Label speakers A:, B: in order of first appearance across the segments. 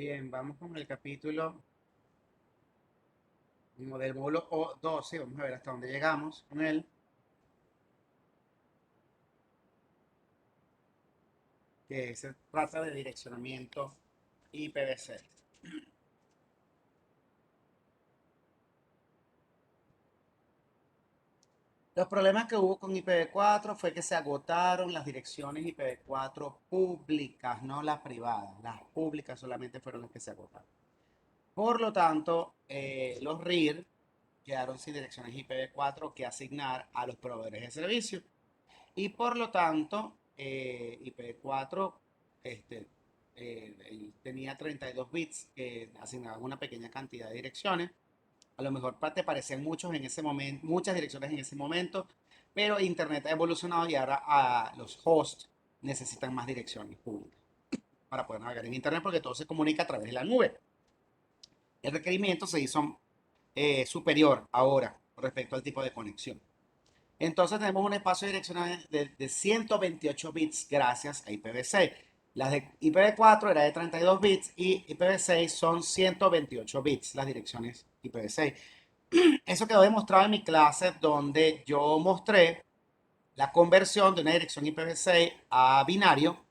A: Bien, vamos con el capítulo del módulo 12. Vamos a ver hasta dónde llegamos con él, que se trata de direccionamiento IPv6. Los problemas que hubo con IPv4 fue que se agotaron las direcciones IPv4 públicas, no las privadas. Las públicas solamente fueron las que se agotaron. Por lo tanto, los RIR quedaron sin direcciones IPv4 que asignar a los proveedores de servicio. Y por lo tanto, IPv4 este, tenía 32 bits que asignaban una pequeña cantidad de direcciones. A lo mejor te parecían muchos en ese momento, muchas direcciones en ese momento, pero Internet ha evolucionado y ahora los hosts necesitan más direcciones públicas para poder navegar en Internet porque todo se comunica a través de la nube. El requerimiento se hizo superior ahora respecto al tipo de conexión. Entonces tenemos un espacio direccional de 128 bits gracias a IPv6. Las de IPv4 era de 32 bits y IPv6 son 128 bits las direcciones IPv6. Eso quedó demostrado en mi clase donde yo mostré la conversión de una dirección IPv6 a binario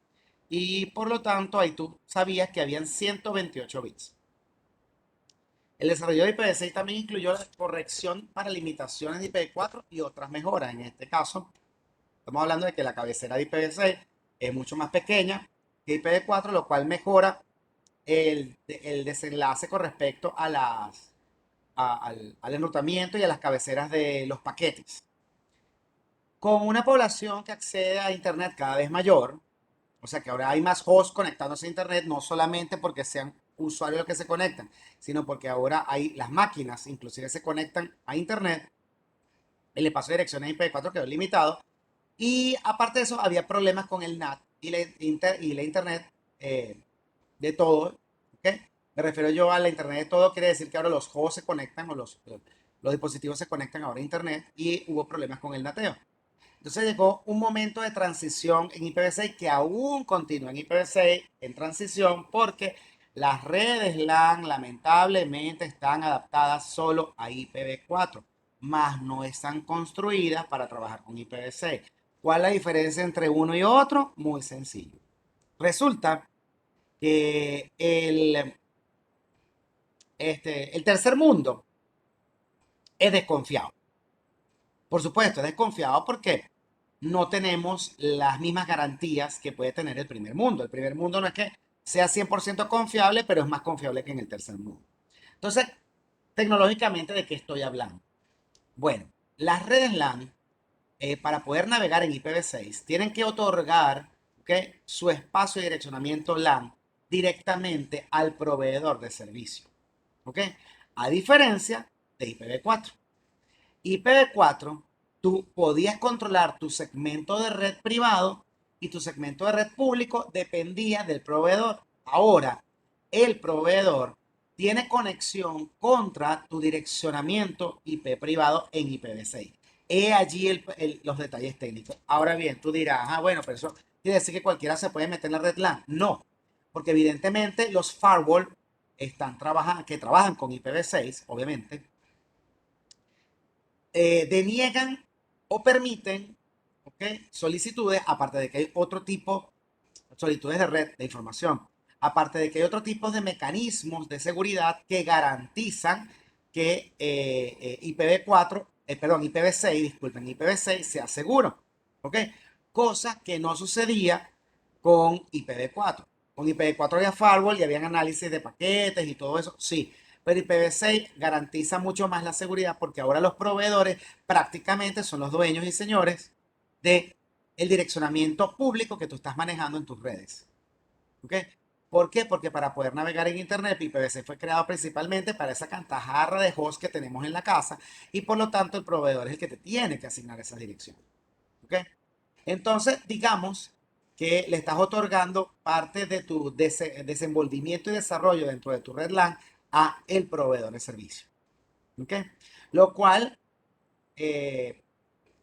A: y por lo tanto ahí tú sabías que habían 128 bits. El desarrollo de IPv6 también incluyó la corrección para limitaciones de IPv4 y otras mejoras. En este caso, estamos hablando de que la cabecera de IPv6 es mucho más pequeña que IPv4, lo cual mejora el desenlace con respecto a al enrutamiento y a las cabeceras de los paquetes. Con una población que accede a Internet cada vez mayor, o sea que ahora hay más hosts conectándose a Internet, no solamente porque sean usuarios los que se conectan, sino porque ahora hay las máquinas, inclusive se conectan a Internet, el espacio de direcciones IPv4 quedó limitado. Y aparte de eso, había problemas con el NAT y la Internet de todo. ¿Okay? Me refiero yo a la Internet de todo, quiere decir que ahora los juegos se conectan o los dispositivos se conectan ahora a Internet y hubo problemas con el nateo. Entonces llegó un momento de transición en IPv6 que aún continúa en IPv6 en transición porque las redes LAN lamentablemente están adaptadas solo a IPv4, más no están construidas para trabajar con IPv6. ¿Cuál es la diferencia entre uno y otro? Muy sencillo. Resulta que el tercer mundo es desconfiado. Por supuesto, es desconfiado porque no tenemos las mismas garantías que puede tener el primer mundo. El primer mundo no es que sea 100% confiable, pero es más confiable que en el tercer mundo. Entonces, tecnológicamente, ¿de qué estoy hablando? Bueno, las redes LAN, para poder navegar en IPv6, tienen que otorgar, ¿okay?, su espacio de direccionamiento LAN directamente al proveedor de servicio. ¿Okay? A diferencia de IPv4. IPv4, tú podías controlar tu segmento de red privado y tu segmento de red público dependía del proveedor. Ahora, el proveedor tiene conexión contra tu direccionamiento IP privado en IPv6. He allí los detalles técnicos. Ahora bien, tú dirás, ah, bueno, pero eso quiere decir que cualquiera se puede meter en la red LAN. No, porque evidentemente los firewall que trabajan con IPv6, obviamente, deniegan o permiten, ¿okay?, solicitudes, aparte de que hay otro tipo, solicitudes de red de información, aparte de que hay otro tipo de mecanismos de seguridad que garantizan que IPv4, perdón, IPv6, disculpen, IPv6 sea seguro, ¿ok? Cosa que no sucedía con IPv4. Con IPv4 había firewall y habían análisis de paquetes y todo eso, sí, pero IPv6 garantiza mucho más la seguridad porque ahora los proveedores prácticamente son los dueños y señores de el direccionamiento público que tú estás manejando en tus redes. ¿Ok? ¿Por qué? Porque para poder navegar en Internet, IPv6 fue creado principalmente para esa cantajarra de hosts que tenemos en la casa y por lo tanto el proveedor es el que te tiene que asignar esa dirección. ¿Ok? Entonces, digamos que le estás otorgando parte de tu desenvolvimiento y desarrollo dentro de tu red LAN a el proveedor de servicio. ¿Ok? Lo cual quiere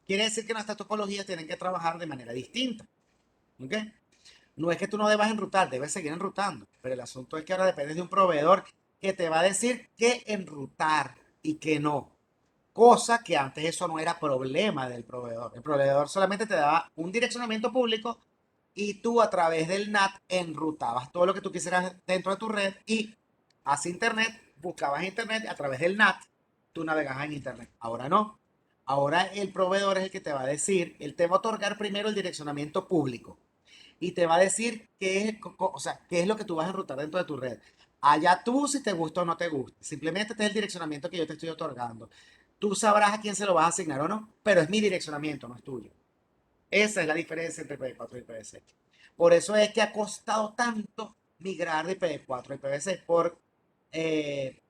A: decir que nuestras topologías tienen que trabajar de manera distinta. ¿Ok? No es que tú no debas enrutar, debes seguir enrutando, pero el asunto es que ahora dependes de un proveedor que te va a decir qué enrutar y qué no. Cosa que antes eso no era problema del proveedor. El proveedor solamente te daba un direccionamiento público y tú a través del NAT enrutabas todo lo que tú quisieras dentro de tu red y hacia internet, buscabas internet a través del NAT, tú navegabas en internet. Ahora no. Ahora el proveedor es el que te va a decir, él te va a otorgar primero el direccionamiento público y te va a decir qué es, o sea, qué es lo que tú vas a enrutar dentro de tu red. Allá tú si te gusta o no te gusta. Simplemente este es el direccionamiento que yo te estoy otorgando. Tú sabrás a quién se lo vas a asignar o no, pero es mi direccionamiento, no es tuyo. Esa es la diferencia entre IPv4 y IPv6. Por eso es que ha costado tanto migrar de IPv4 a IPv6 por eh,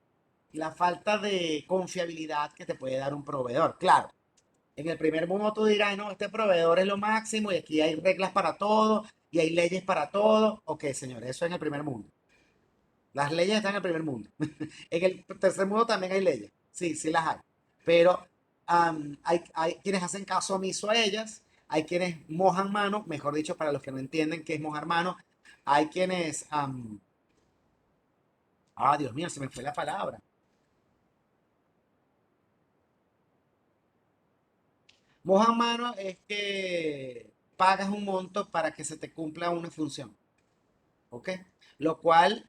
A: la falta de confiabilidad que te puede dar un proveedor. Claro, en el primer mundo tú dirás, no, este proveedor es lo máximo y aquí hay reglas para todo y hay leyes para todo. Ok, señores, eso es en el primer mundo. Las leyes están en el primer mundo. En el tercer mundo también hay leyes. Sí, sí las hay. Pero hay quienes hacen caso omiso a ellas. Hay quienes mojan mano, mejor dicho, para los que no entienden qué es mojar mano. Hay quienes... Dios mío, se me fue la palabra. Mojan mano es que pagas un monto para que se te cumpla una función. ¿Ok? Lo cual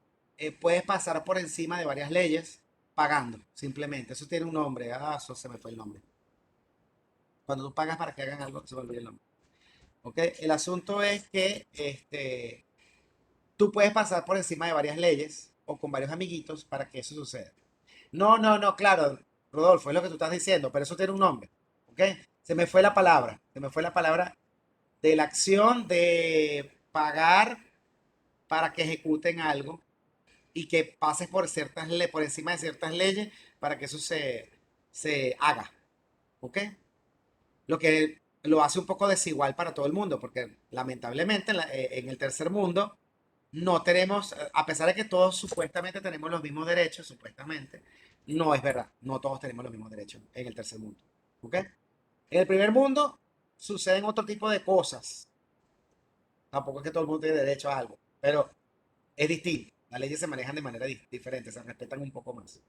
A: puedes pasar por encima de varias leyes pagando, simplemente. Eso tiene un nombre. Eso se me fue el nombre. Cuando tú pagas para que hagan algo, se me olvida el nombre. ¿Ok? El asunto es que tú puedes pasar por encima de varias leyes o con varios amiguitos para que eso suceda. No, no, no, claro, Rodolfo, es lo que tú estás diciendo, pero eso tiene un nombre. ¿Ok? Se me fue la palabra. Se me fue la palabra de la acción de pagar para que ejecuten algo y que pases por ciertas por encima de ciertas leyes para que eso se haga. ¿Ok? Lo que lo hace un poco desigual para todo el mundo, porque lamentablemente en el tercer mundo no tenemos, a pesar de que todos supuestamente tenemos los mismos derechos, supuestamente, no es verdad, no todos tenemos los mismos derechos en el tercer mundo. ¿Ok? En el primer mundo suceden otro tipo de cosas. Tampoco es que todo el mundo tiene derecho a algo, pero es distinto. Las leyes se manejan de manera diferente, se respetan un poco más.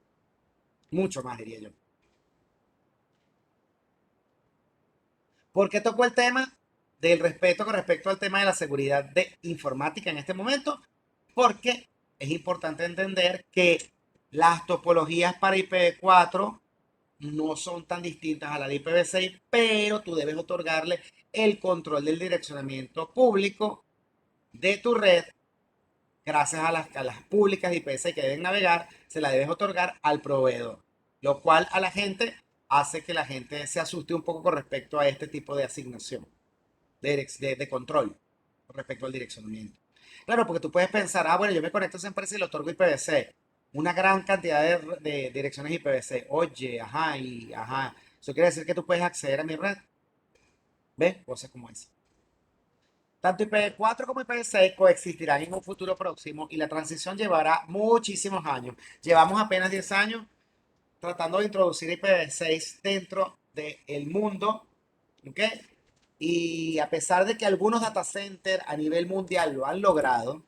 A: Mucho más, diría yo. ¿Por qué tocó el tema del respeto con respecto al tema de la seguridad de informática en este momento? Porque es importante entender que las topologías para IPv4 no son tan distintas a la de IPv6, pero tú debes otorgarle el control del direccionamiento público de tu red gracias a las públicas de IPv6 que deben navegar, se la debes otorgar al proveedor, lo cual a la gente hace que la gente se asuste un poco con respecto a este tipo de asignación, de control, con respecto al direccionamiento. Claro, porque tú puedes pensar, bueno, yo me conecto a esa empresa y le otorgo IPv6, una gran cantidad de direcciones IPv6. Oye, ajá, y ajá. Eso quiere decir que tú puedes acceder a mi red. ¿Ves? Cosas como esa. Tanto IPv4 como IPv6 coexistirán en un futuro próximo y la transición llevará muchísimos años. Llevamos apenas 10 años tratando de introducir IPv6 dentro del mundo, ¿ok? Y a pesar de que algunos data centers a nivel mundial lo han logrado,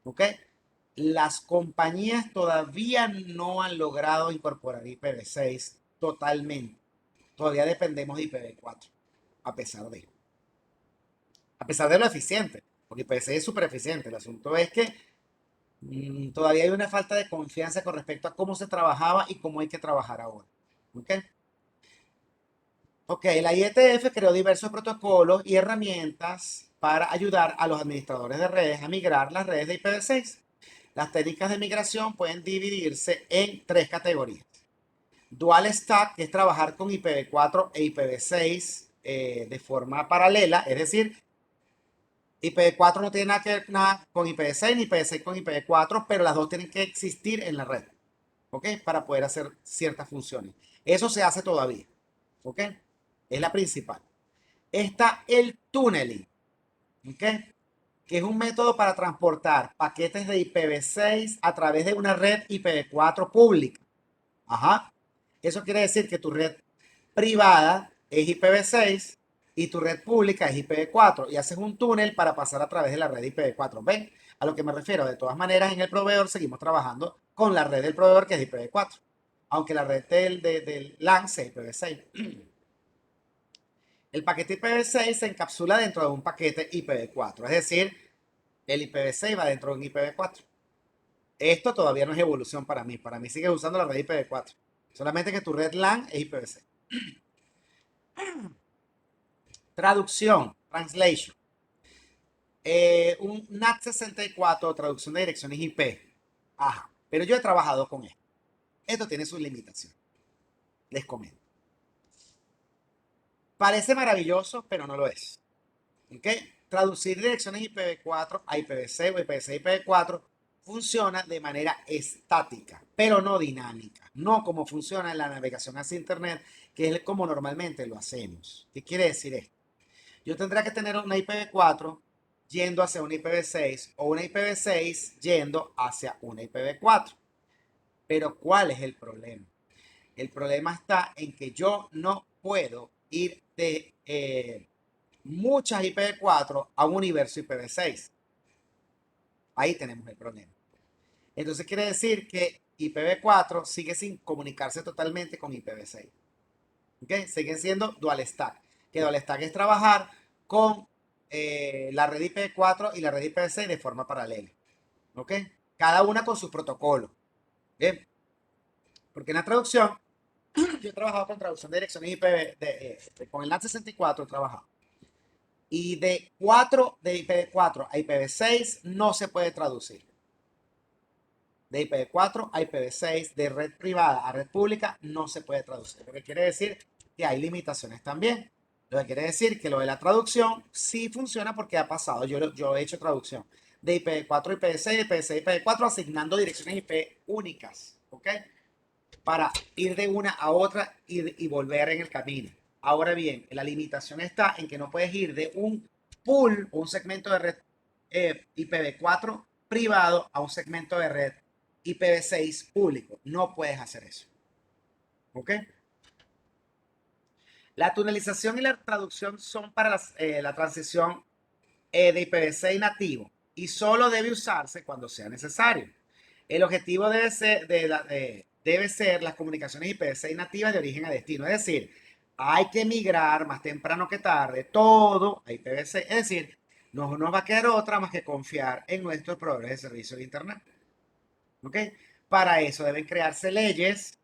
A: ¿ok? Las compañías todavía no han logrado incorporar IPv6 totalmente. Todavía dependemos de IPv4, a pesar de lo eficiente, porque IPv6 es súper eficiente. El asunto es que todavía hay una falta de confianza con respecto a cómo se trabajaba y cómo hay que trabajar ahora. ¿Ok? Ok, la IETF creó diversos protocolos y herramientas para ayudar a los administradores de redes a migrar las redes de IPv6. Las técnicas de migración pueden dividirse en tres categorías. Dual Stack, que es trabajar con IPv4 e IPv6 de forma paralela, es decir, IPv4 no tiene nada que ver nada con IPv6 ni IPv6 con IPv4, pero las dos tienen que existir en la red, ¿ok? Para poder hacer ciertas funciones. Eso se hace todavía, ¿ok? Es la principal. Está el tunneling, ¿ok? Que es un método para transportar paquetes de IPv6 a través de una red IPv4 pública. Ajá. Eso quiere decir que tu red privada es IPv6 y tu red pública es IPv4 y haces un túnel para pasar a través de la red IPv4. ¿Ven? A lo que me refiero. De todas maneras, en el proveedor seguimos trabajando con la red del proveedor que es IPv4, aunque la red del LAN sea IPv6. El paquete IPv6 se encapsula dentro de un paquete IPv4, es decir, el IPv6 va dentro de un IPv4. Esto todavía no es evolución para mí sigues usando la red IPv4, solamente que tu red LAN es IPv6. Traducción, translation. Un NAT64, traducción de direcciones IP. Ajá, pero yo he trabajado con esto. Esto tiene sus limitaciones. Les comento. Parece maravilloso, pero no lo es. ¿Ok? Traducir direcciones IPv4 a IPv6 o IPv6 a IPv4 funciona de manera estática, pero no dinámica. No como funciona en la navegación hacia Internet, que es como normalmente lo hacemos. ¿Qué quiere decir esto? Yo tendría que tener una IPv4 yendo hacia una IPv6 o una IPv6 yendo hacia una IPv4. Pero ¿cuál es el problema? El problema está en que yo no puedo ir de muchas IPv4 a un universo IPv6. Ahí tenemos el problema. Entonces quiere decir que IPv4 sigue sin comunicarse totalmente con IPv6. ¿Okay? Siguen siendo dual stack. Que dual stack es trabajar con la red IPv4 y la red IPv6 de forma paralela. ¿Ok? Cada una con su protocolo. ¿Bien? Porque en la traducción, yo he trabajado con traducción de direcciones IPv, con el NAT64 he trabajado. Y de IPv4 a IPv6 no se puede traducir. De IPv4 a IPv6, de red privada a red pública, no se puede traducir. Lo que quiere decir que hay limitaciones también. Lo que quiere decir que lo de la traducción sí funciona porque ha pasado. Yo he hecho traducción de IPv4 a IPv6, IPv6 a IPv4, asignando direcciones IP únicas. ¿Ok? Para ir de una a otra y volver en el camino. Ahora bien, la limitación está en que no puedes ir de un pool o un segmento de red IPv4 privado a un segmento de red IPv6 público. No puedes hacer eso. ¿Ok? La tunelización y la traducción son para la transición de IPv6 nativo y solo debe usarse cuando sea necesario. El objetivo debe ser las comunicaciones IPv6 nativas de origen a destino. Es decir, hay que migrar más temprano que tarde todo a IPv6. Es decir, no nos va a quedar otra más que confiar en nuestros proveedores de servicios de Internet. ¿Ok? Para eso deben crearse leyes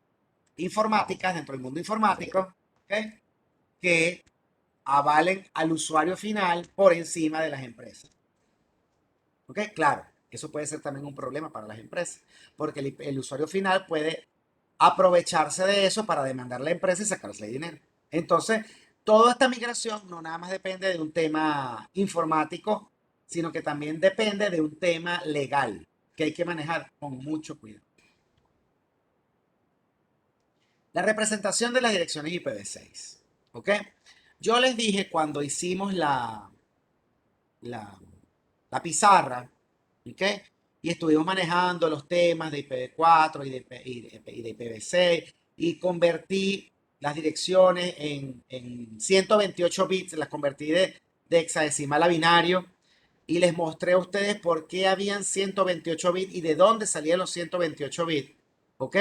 A: informáticas dentro del mundo informático, ¿ok? Que avalen al usuario final por encima de las empresas. ¿Ok? Claro, eso puede ser también un problema para las empresas, porque el usuario final puede aprovecharse de eso para demandar a la empresa y sacarse dinero. Entonces, toda esta migración no nada más depende de un tema informático, sino que también depende de un tema legal que hay que manejar con mucho cuidado. La representación de las direcciones IPv6. ¿Ok? Yo les dije cuando hicimos la, la pizarra, ¿ok? Y estuvimos manejando los temas de IPv4 y de IPv6 y convertí las direcciones en 128 bits, las convertí de hexadecimal a binario y les mostré a ustedes por qué habían 128 bits y de dónde salían los 128 bits, ¿ok?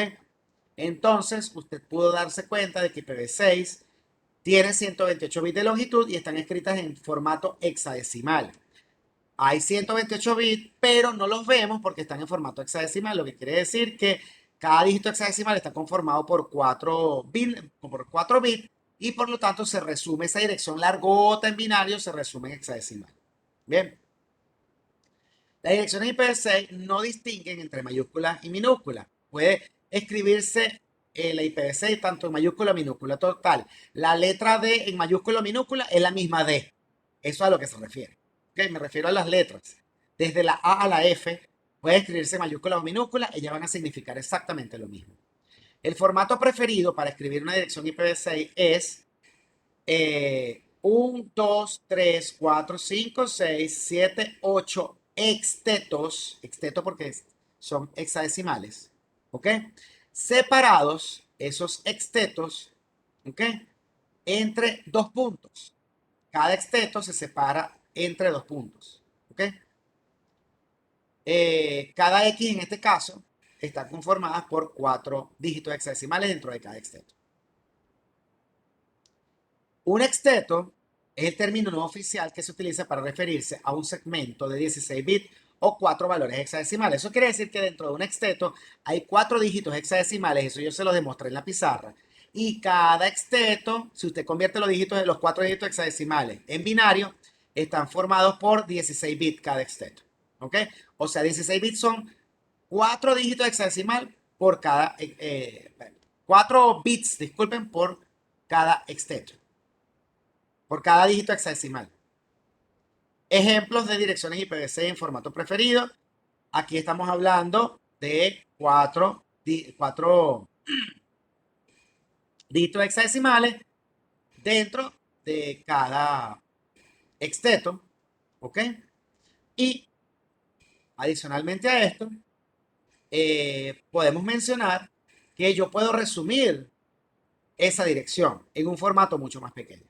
A: Entonces, usted pudo darse cuenta de que IPv6 tiene 128 bits de longitud y están escritas en formato hexadecimal. Hay 128 bits, pero no los vemos porque están en formato hexadecimal, lo que quiere decir que cada dígito hexadecimal está conformado por 4 bits y por lo tanto se resume esa dirección largota en binario, se resume en hexadecimal. Bien. Las direcciones IPv6 no distinguen entre mayúsculas y minúsculas. Puede escribirse la IPv6 tanto en mayúscula como minúscula. Total, la letra D en mayúscula o minúscula es la misma D. Eso es a lo que se refiere. ¿Okay? Me refiero a las letras. Desde la A a la F puede escribirse mayúscula o minúscula, ellas van a significar exactamente lo mismo. El formato preferido para escribir una dirección IPv6 es 1, 2, 3, 4, 5, 6, 7, 8 extetos, exteto porque son hexadecimales, ¿ok? Separados esos extetos, ¿ok? Entre dos puntos. cada exteto se separa entre dos puntos. ¿Ok? Cada X en este caso está conformada por 4 dígitos hexadecimales dentro de cada exteto. Un exteto es el término no oficial que se utiliza para referirse a un segmento de 16 bits o 4 valores hexadecimales. Eso quiere decir que dentro de un exteto hay 4 dígitos hexadecimales, eso yo se lo demostré en la pizarra. Y cada exteto, si usted convierte los dígitos de los 4 dígitos hexadecimales en binario, están formados por 16 bits cada exteto. ¿Ok? O sea, 16 bits son 4 dígitos hexadecimal por cada, 4 bits, disculpen, por cada exteto, por cada dígito hexadecimal. Ejemplos de direcciones IPv6 en formato preferido. Aquí estamos hablando de 4 dígitos hexadecimales dentro de cada exteto. ¿Ok? Y adicionalmente a esto, podemos mencionar que yo puedo resumir esa dirección en un formato mucho más pequeño.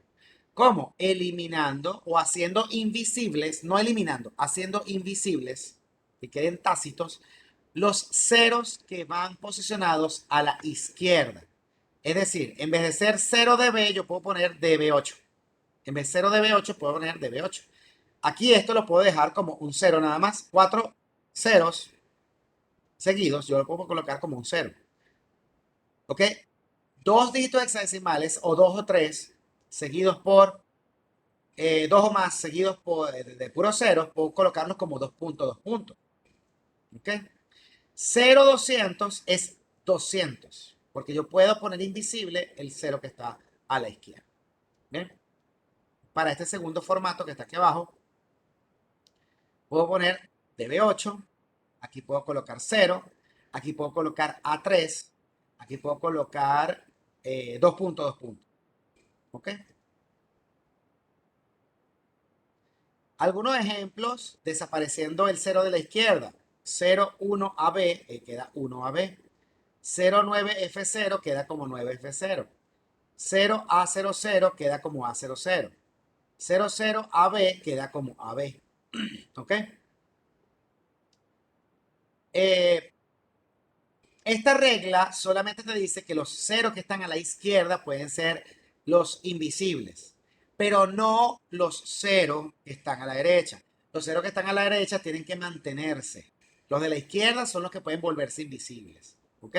A: ¿Cómo? Eliminando o haciendo invisibles, no eliminando, haciendo invisibles, que queden tácitos, los ceros que van posicionados a la izquierda. Es decir, en vez de ser 0dB, yo puedo poner dB8. En vez de 0dB8, puedo poner dB8. Aquí esto lo puedo dejar como un 0 nada más. 4 ceros seguidos, yo lo puedo colocar como un 0. ¿Ok? Dos dígitos hexadecimales o 2 o 3 seguidos por 2 o más seguidos por, de puros ceros, puedo colocarlos como 2 puntos, 2 puntos. ¿Ok? 0, 200 es 200, porque yo puedo poner invisible el 0 que está a la izquierda. ¿Bien? Para este segundo formato que está aquí abajo, puedo poner db8, aquí puedo colocar 0, aquí puedo colocar A3, aquí puedo colocar 2 puntos, 2 puntos. ¿Ok? Algunos ejemplos desapareciendo el 0 de la izquierda. 0, 1 AB, queda 1 AB. 0, 9 F0 queda como 9 F0. 0 A00 queda como A00. 0, 0 AB queda como AB. ¿Ok? Eh, esta regla solamente te dice que los ceros que están a la izquierda pueden ser los invisibles, pero no los ceros que están a la derecha. Los ceros que están a la derecha tienen que mantenerse. Los de la izquierda son los que pueden volverse invisibles. ¿Ok?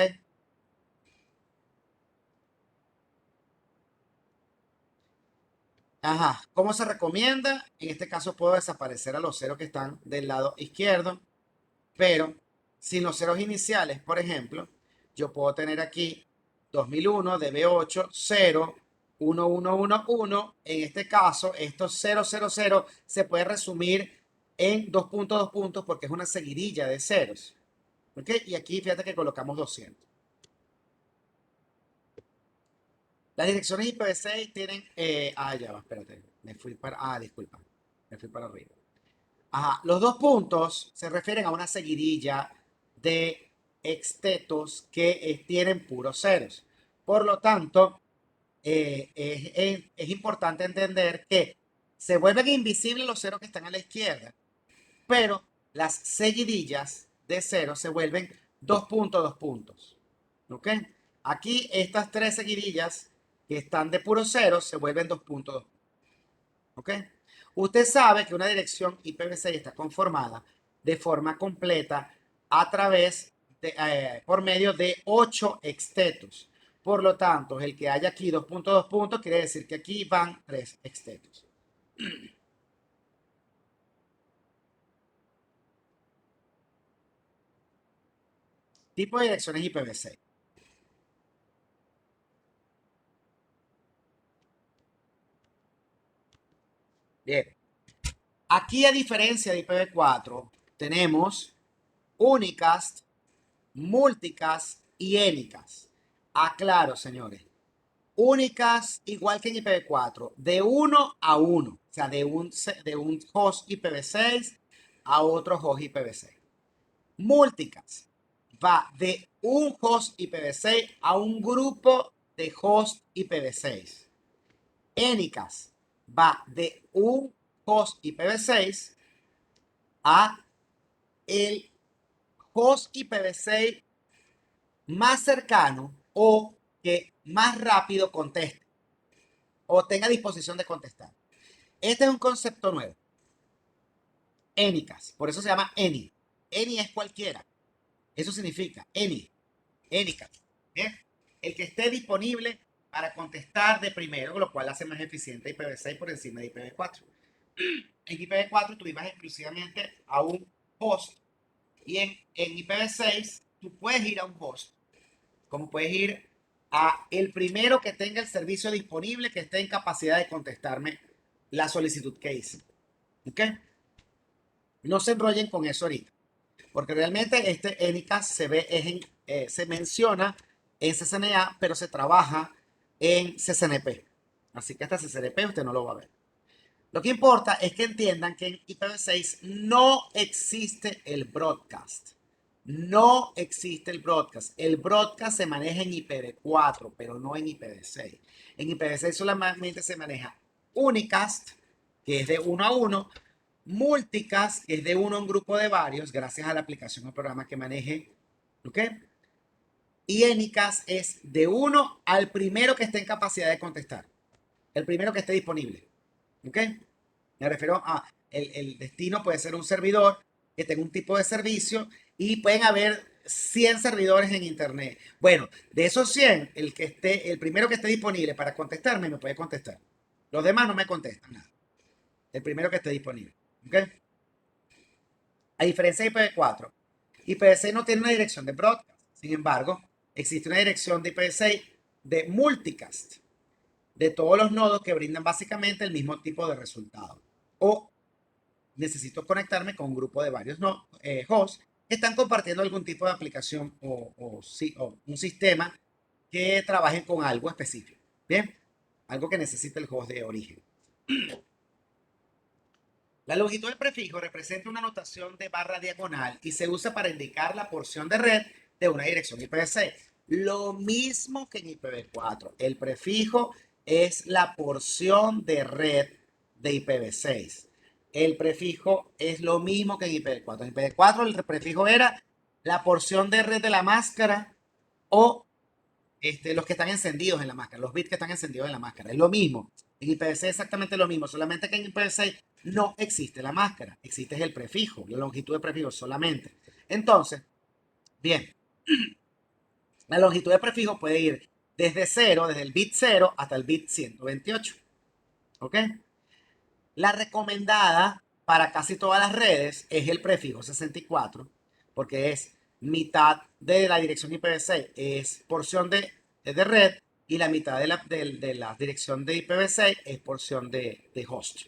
A: Ajá. ¿Cómo se recomienda? En este caso puedo desaparecer a los ceros que están del lado izquierdo, pero sin los ceros iniciales, por ejemplo, yo puedo tener aquí 2001, DB8, 0, 1, 1, 1, 1. En este caso, estos 0, 0, 0 se puede resumir en 2 puntos, 2 puntos, porque es una seguidilla de ceros. ¿Ok? Y aquí fíjate que colocamos 200. Las direcciones IPv6 tienen... ya va, espérate. Me fui para... disculpa. Me fui para arriba. Ajá, los 2 puntos se refieren a una seguidilla de extetos que tienen puros ceros. Por lo tanto, es importante entender que se vuelven invisibles los ceros que están a la izquierda, pero las seguidillas de ceros se vuelven 2 puntos, 2 puntos. ¿Ok? Aquí estas 3 seguidillas que están de puros ceros se vuelven 2 puntos, 2 puntos. ¿Ok? Usted sabe que una dirección IPv6 está conformada de forma completa a través de, por medio de 8 extetos. Por lo tanto, el que haya aquí 2 puntos, 2 puntos, quiere decir que aquí van 3 extetos. Tipo de direcciones IPv6. Bien. Aquí, a diferencia de IPv4, tenemos unicast, multicast y anycast. Aclaro, señores. Únicas, igual que en IPv4, de 1 a 1, o sea, de un host IPv6 a otro host IPv6. Múltiples, va de un host IPv6 a un grupo de host IPv6. Énicas, va de un host IPv6 a el host IPv6 más cercano o que más rápido conteste o tenga disposición de contestar. Este es un concepto nuevo. Anycast, por eso se llama Any. Any es cualquiera. Eso significa Anycast. ¿Bien? El que esté disponible para contestar de primero, lo cual hace más eficiente IPv6 por encima de IPv4. En IPv4 tú ibas exclusivamente a un host y en IPv6 tú puedes ir a un host, como puedes ir a el primero que tenga el servicio disponible que esté en capacidad de contestarme la solicitud que hice. ¿Ok? No se enrollen con eso ahorita, porque realmente este Anycast se menciona en CCNA, pero se trabaja en CCNP. Así que esta CCNP usted no lo va a ver. Lo que importa es que entiendan que en IPv6 no existe el broadcast. No existe el broadcast. El broadcast se maneja en IPv4, pero no en IPv6. En IPv6 solamente se maneja unicast, que es de uno a uno, multicast, que es de uno a un grupo de varios, gracias a la aplicación o programa que maneje. ¿Ok? Y Anycast es de uno al primero que esté en capacidad de contestar. El primero que esté disponible. ¿Ok? Me refiero a el destino puede ser un servidor que tenga un tipo de servicio y pueden haber 100 servidores en internet. Bueno, de esos 100, el primero que esté disponible para contestarme me puede contestar. Los demás no me contestan nada. El primero que esté disponible. ¿Ok? A diferencia de IPv4, IPv6 no tiene una dirección de broadcast. Sin embargo, existe una dirección de IPv6 de multicast, de todos los nodos que brindan básicamente el mismo tipo de resultado. O necesito conectarme con un grupo de varios hosts que están compartiendo algún tipo de aplicación o un sistema que trabajen con algo específico. Bien, algo que necesita el host de origen. La longitud del prefijo representa una notación de barra diagonal y se usa para indicar la porción de red de una dirección IPv6. Lo mismo que en IPv4. El prefijo es la porción de red de IPv6. El prefijo es lo mismo que en IPv4. En IPv4 el prefijo era la porción de red de la máscara o los que están encendidos en la máscara, los bits que están encendidos en la máscara. Es lo mismo. En IPv6 es exactamente lo mismo, solamente que en IPv6 no existe la máscara, existe el prefijo, la longitud de prefijo solamente. Entonces, bien, la longitud de prefijo puede ir desde 0, desde el bit 0 hasta el bit 128. ¿Ok? La recomendada para casi todas las redes es el prefijo 64, porque es mitad de la dirección IPv6, es porción de red, y la mitad de la dirección de IPv6 es porción de host.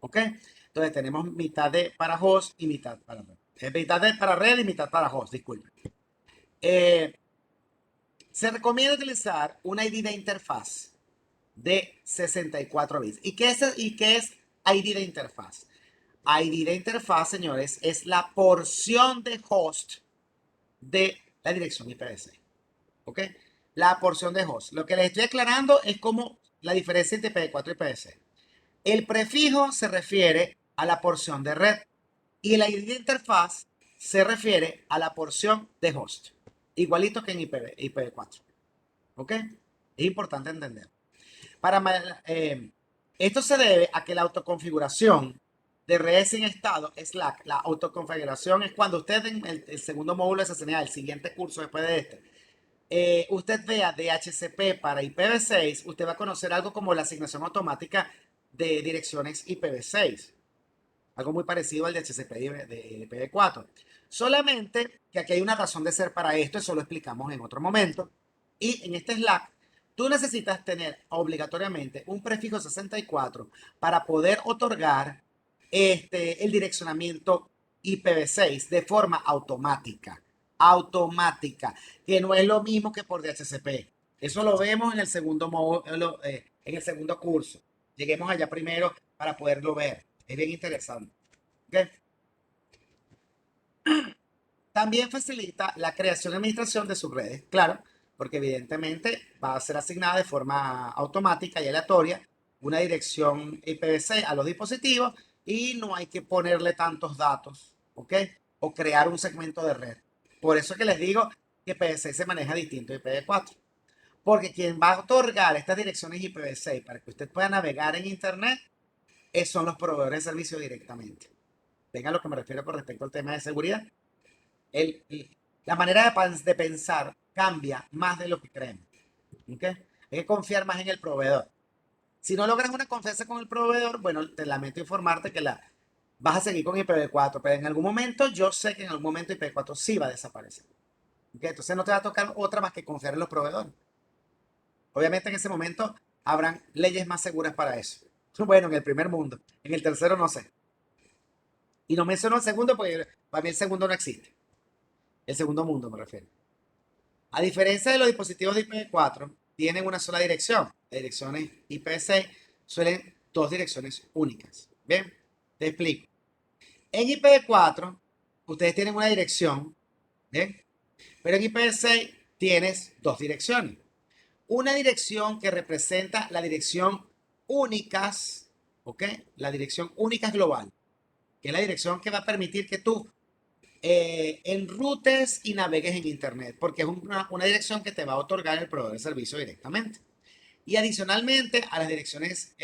A: ¿Ok? Entonces tenemos mitad para host y mitad para red. Mitad para red y mitad para host, disculpen. Se recomienda utilizar una ID de interfaz de 64 bits. ¿Y qué es ID de interfaz? ID de interfaz, señores, es la porción de host de la dirección IPv6. ¿Ok? La porción de host. Lo que les estoy aclarando es como la diferencia entre IPv4 y IPv6. El prefijo se refiere a la porción de red y el ID de interfaz se refiere a la porción de host. Igualito que en IPv4. ¿Ok? Es importante entender. Esto se debe a que la autoconfiguración de redes sin estado es la autoconfiguración es cuando usted en el segundo módulo de CCNA, el siguiente curso después de usted vea DHCP para IPv6, usted va a conocer algo como la asignación automática de direcciones IPv6. Algo muy parecido al DHCP de IPv4. Solamente que aquí hay una razón de ser para esto, eso lo explicamos en otro momento. Y en este Slack, tú necesitas tener obligatoriamente un prefijo 64 para poder otorgar el direccionamiento IPv6 de forma automática. Automática, que no es lo mismo que por DHCP. Eso lo vemos en el segundo módulo, en el segundo curso. Lleguemos allá primero para poderlo ver. Es bien interesante. ¿Okay? También facilita la creación y administración de sus redes, claro, porque evidentemente va a ser asignada de forma automática y aleatoria una dirección IPv6 a los dispositivos y no hay que ponerle tantos datos, ¿ok? O crear un segmento de red. Por eso es que les digo que IPv6 se maneja distinto de IPv4. Porque quien va a otorgar estas direcciones IPv6 para que usted pueda navegar en Internet son los proveedores de servicio directamente. Venga a lo que me refiero con respecto al tema de seguridad. El, la manera de pensar cambia más de lo que creemos. ¿Okay? Hay que confiar más en el proveedor. Si no logras una confianza con el proveedor, bueno, te lamento informarte que vas a seguir con IPv4, pero en algún momento, yo sé que en algún momento IPv4 sí va a desaparecer. ¿Okay? Entonces no te va a tocar otra más que confiar en los proveedores. Obviamente en ese momento habrán leyes más seguras para eso. Bueno, en el primer mundo. En el tercero no sé. Y no menciono el segundo porque para mí el segundo no existe. El segundo mundo me refiero. A diferencia de los dispositivos de IPv4, tienen una sola dirección. Las direcciones IPv6 suelen dos direcciones únicas. Bien, te explico. En IPv4, ustedes tienen una dirección, ¿bien? Pero en IPv6 tienes dos direcciones. Una dirección que representa la dirección únicas, ¿ok? La dirección únicas global, que es la dirección que va a permitir que tú enrutes y navegues en Internet, porque es una dirección que te va a otorgar el proveedor de servicio directamente. Y adicionalmente a las direcciones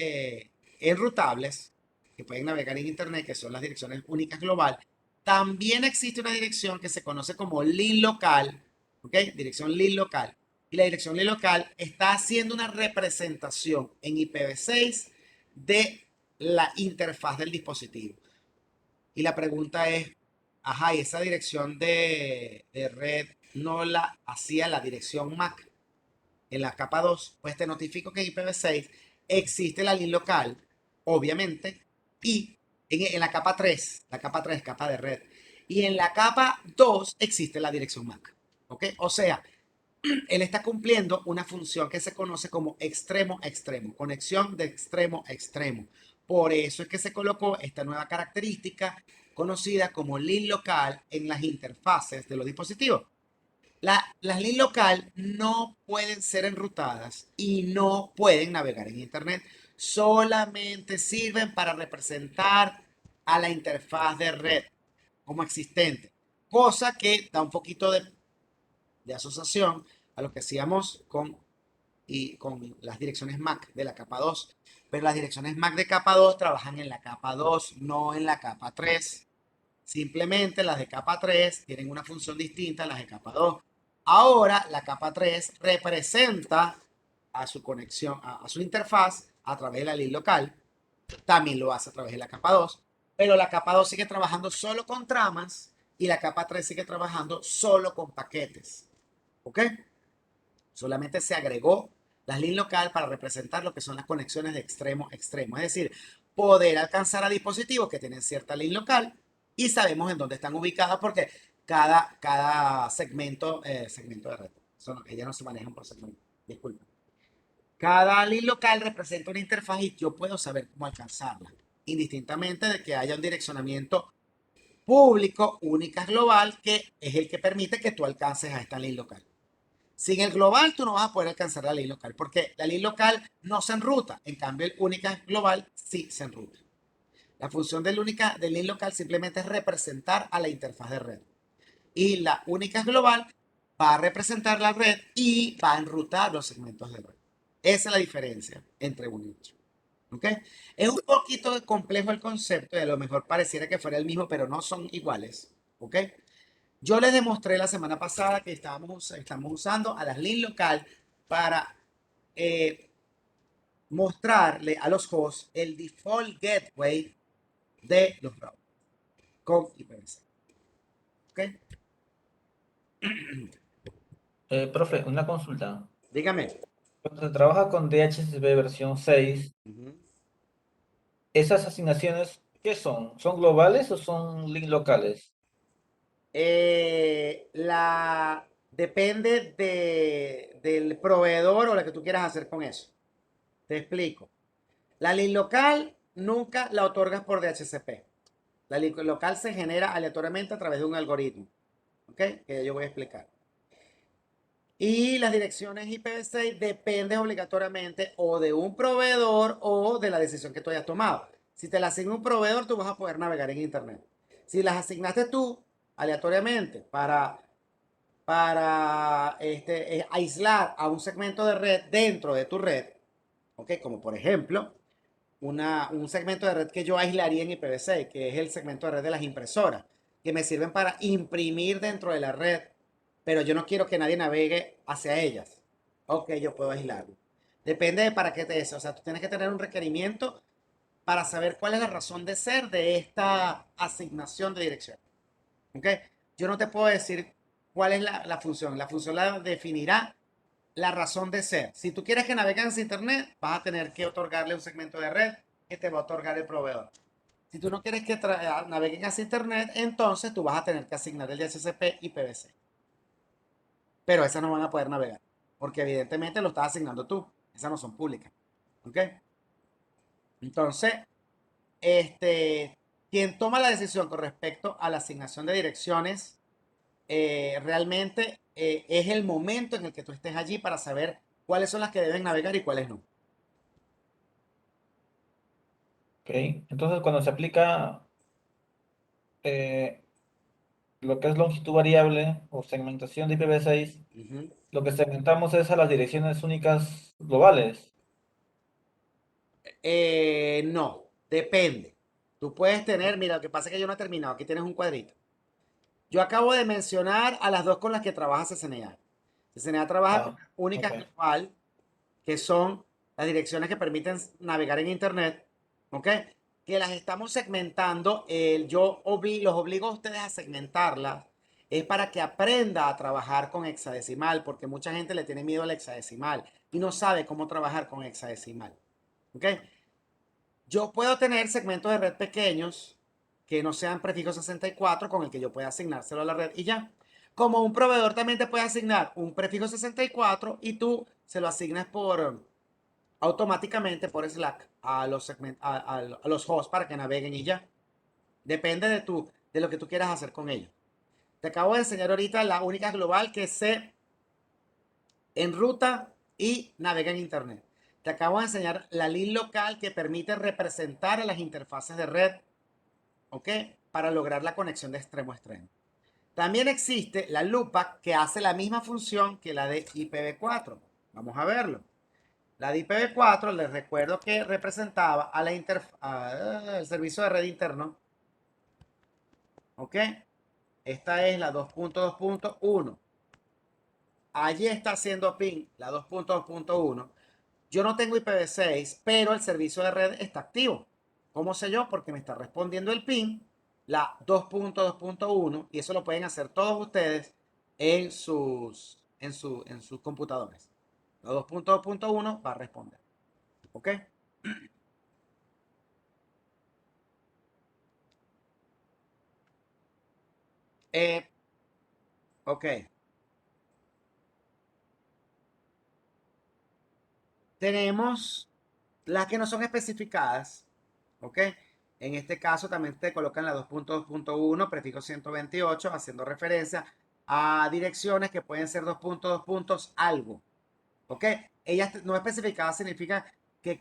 A: enrutables, que pueden navegar en Internet, que son las direcciones únicas global, también existe una dirección que se conoce como link local, ¿ok? Dirección link local. Y la dirección link local está haciendo una representación en IPv6 de la interfaz del dispositivo. Y la pregunta es, ajá, ¿y esa dirección de red no la hacía la dirección MAC en la capa 2? Pues te notifico que en IPv6 existe la link local, obviamente, y en la capa 3, la capa 3, capa de red, y en la capa 2 existe la dirección MAC. ¿Ok? O sea, él está cumpliendo una función que se conoce como extremo a extremo, conexión de extremo a extremo. Por eso es que se colocó esta nueva característica conocida como link local en las interfaces de los dispositivos. Las link local no pueden ser enrutadas y no pueden navegar en Internet. Solamente sirven para representar a la interfaz de red como existente. Cosa que da un poquito de asociación a lo que hacíamos con las direcciones MAC de la capa 2. Pero las direcciones MAC de capa 2 trabajan en la capa 2, no en la capa 3. Simplemente las de capa 3 tienen una función distinta a las de capa 2. Ahora la capa 3 representa a su conexión, a su interfaz a través de la link local. También lo hace a través de la capa 2. Pero la capa 2 sigue trabajando solo con tramas y la capa 3 sigue trabajando solo con paquetes. ¿Ok? Solamente se agregó la link local para representar lo que son las conexiones de extremo a extremo. Es decir, poder alcanzar a dispositivos que tienen cierta link local y sabemos en dónde están ubicadas porque cada segmento de red. Ellas no se manejan por segmento. Disculpa. Cada link local representa una interfaz y yo puedo saber cómo alcanzarla. Indistintamente de que haya un direccionamiento público, única global, que es el que permite que tú alcances a esta link local. Sin el global, tú no vas a poder alcanzar la ley local, porque la ley local no se enruta. En cambio, el única global sí se enruta. La función del link local simplemente es representar a la interfaz de red. Y la única global va a representar la red y va a enrutar los segmentos de red. Esa es la diferencia entre uno y otro. ¿Ok? Es un poquito complejo el concepto y a lo mejor pareciera que fuera el mismo, pero no son iguales. ¿Ok? Yo les demostré la semana pasada que estamos usando a las link local para eh, mostrarle a los hosts el default gateway de los routers con IPv6. ¿Ok?
B: Profe, una consulta.
A: Dígame.
B: Cuando se trabaja con DHCP versión 6,
A: Ujú.
B: ¿esas asignaciones qué son? ¿Son globales o son link locales?
A: Depende del proveedor o lo que tú quieras hacer con eso. Te explico. La link local nunca la otorgas por DHCP. La link local se genera aleatoriamente a través de un algoritmo. ¿Ok? Que yo voy a explicar. Y las direcciones IPv6 dependen obligatoriamente o de un proveedor o de la decisión que tú hayas tomado. Si te la asigna un proveedor, tú vas a poder navegar en Internet. Si las asignaste tú aleatoriamente para aislar a un segmento de red dentro de tu red, ¿ok? Como por ejemplo, un segmento de red que yo aislaría en IPv6, que es el segmento de red de las impresoras, que me sirven para imprimir dentro de la red, pero yo no quiero que nadie navegue hacia ellas. Ok, yo puedo aislarlo. Depende de para qué te es. O sea, tú tienes que tener un requerimiento para saber cuál es la razón de ser de esta asignación de dirección. ¿Ok? Yo no te puedo decir cuál es la función. La función la definirá la razón de ser. Si tú quieres que naveguen en internet, vas a tener que otorgarle un segmento de red que te va a otorgar el proveedor. Si tú no quieres que naveguen hacia internet, entonces tú vas a tener que asignar el DHCP y PVC. Pero esas no van a poder navegar, porque evidentemente lo estás asignando tú. Esas no son públicas. ¿Ok? Entonces, quien toma la decisión con respecto a la asignación de direcciones realmente es el momento en el que tú estés allí para saber cuáles son las que deben navegar y cuáles no.
B: ¿Ok? Entonces, cuando se aplica eh, lo que es longitud variable o segmentación de IPv6,
A: Uh -huh.
B: lo que segmentamos es a las direcciones únicas globales.
A: No, depende. Tú puedes tener, mira, lo que pasa es que yo no he terminado, aquí tienes un cuadrito. Yo acabo de mencionar a las dos con las que trabaja CCNA. CCNA trabaja con
B: Ah, ok.
A: únicas global, que son las direcciones que permiten navegar en Internet, ¿ok? Que las estamos segmentando. Los obligo a ustedes a segmentarlas. Es para que aprenda a trabajar con hexadecimal, porque mucha gente le tiene miedo al hexadecimal y no sabe cómo trabajar con hexadecimal. ¿Ok? Yo puedo tener segmentos de red pequeños que no sean prefijo 64 con el que yo pueda asignárselo a la red y ya. Como un proveedor también te puede asignar un prefijo 64 y tú se lo asignas automáticamente por Slack a los hosts para que naveguen y ya. Depende de lo que tú quieras hacer con ellos. Te acabo de enseñar ahorita la única global que se enruta y navega en Internet. Te acabo de enseñar la link local que permite representar a las interfaces de red, ¿ok? Para lograr la conexión de extremo a extremo. También existe la LUPAC que hace la misma función que la de IPv4. Vamos a verlo. La de IPv4, les recuerdo que representaba al servicio de red interno. ¿Ok? Esta es la 2.2.1. Allí está haciendo ping la 2.2.1. Yo no tengo IPv6, pero el servicio de red está activo. ¿Cómo sé yo? Porque me está respondiendo el ping, la 2.2.1, y eso lo pueden hacer todos ustedes en sus computadores. La 2.2.1 va a responder. ¿Ok? Eh, ok. Tenemos las que no son especificadas. ¿Ok? En este caso también te colocan la 2.2.1, prefijo 128, haciendo referencia a direcciones que pueden ser 2.2 puntos algo. ¿Ok? Ellas no especificadas significa que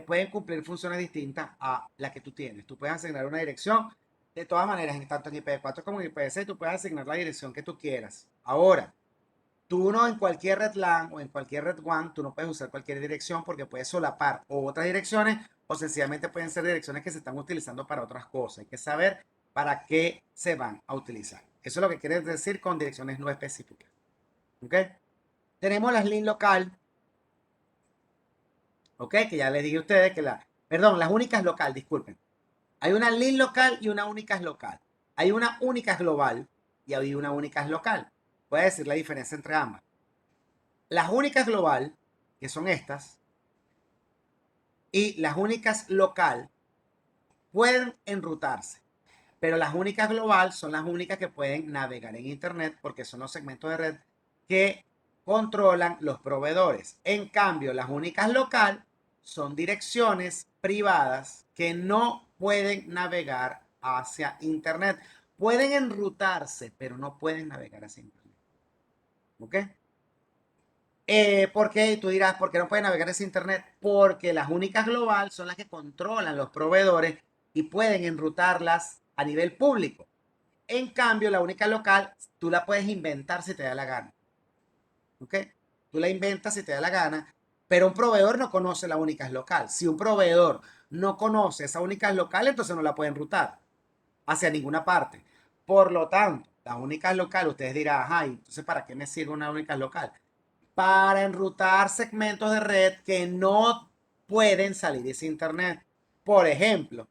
A: pueden cumplir funciones distintas a la que tú tienes. Tú puedes asignar una dirección. De todas maneras, tanto en IPv4 como en IPv6, tú puedes asignar la dirección que tú quieras. Ahora, tú no en cualquier red LAN o en cualquier red WAN, tú no puedes usar cualquier dirección porque puedes solapar o otras direcciones o sencillamente pueden ser direcciones que se están utilizando para otras cosas. Hay que saber para qué se van a utilizar. Eso es lo que quiere decir con direcciones no específicas. ¿Ok? Tenemos las link local. ¿Ok? Que ya les dije a ustedes que perdón, las únicas local, disculpen. Hay una link local y una únicas local. Hay una únicas global y hay una únicas local. Voy a decir la diferencia entre ambas. Las únicas global, que son estas, y las únicas local, pueden enrutarse. Pero las únicas global son las únicas que pueden navegar en Internet porque son los segmentos de red que controlan los proveedores. En cambio, las únicas local son direcciones privadas que no pueden navegar hacia Internet. Pueden enrutarse, pero no pueden navegar hacia Internet. ¿Ok? ¿Por qué? Y tú dirás, ¿por qué no puede navegar ese internet? Porque las únicas global son las que controlan los proveedores y pueden enrutarlas a nivel público. En cambio, la única local, tú la puedes inventar si te da la gana. ¿Ok? Tú la inventas si te da la gana, pero un proveedor no conoce la única local. Si un proveedor no conoce esa única local, entonces no la puede enrutar hacia ninguna parte. Por lo tanto, las únicas local, ustedes dirán, ajá, entonces ¿para qué me sirve una única local? Para enrutar segmentos de red que no pueden salir de ese internet. Por ejemplo,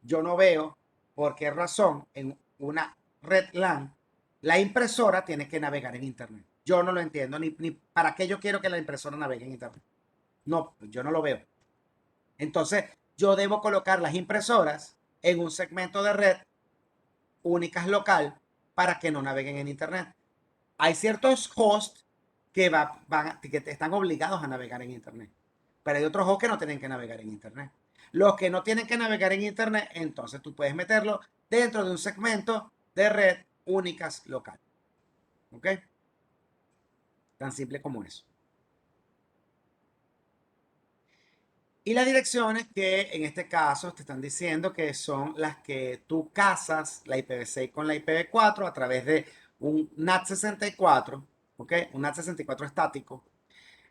A: yo no veo por qué razón en una red LAN la impresora tiene que navegar en internet. Yo no lo entiendo, ni para qué yo quiero que la impresora navegue en internet. No, yo no lo veo. Entonces, yo debo colocar las impresoras en un segmento de red únicas local para que no naveguen en internet. Hay ciertos hosts que están obligados a navegar en internet, pero hay otros hosts que no tienen que navegar en internet. Los que no tienen que navegar en internet, entonces tú puedes meterlo dentro de un segmento de red únicas local. ¿Ok? Tan simple como eso. Y las direcciones que en este caso te están diciendo que son las que tú casas la IPv6 con la IPv4 a través de un NAT64, ¿ok? Un NAT64 estático.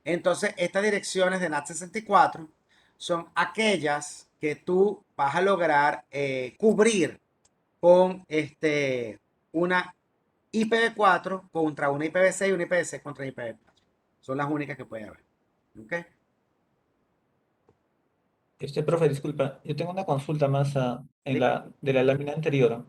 A: Entonces, estas direcciones de NAT64 son aquellas que tú vas a lograr cubrir con una IPv4 contra una IPv6 y una IPv6 contra IPv4. Son las únicas que puede haber. ¿Ok?
B: Profe, disculpa, yo tengo una consulta más de la lámina anterior.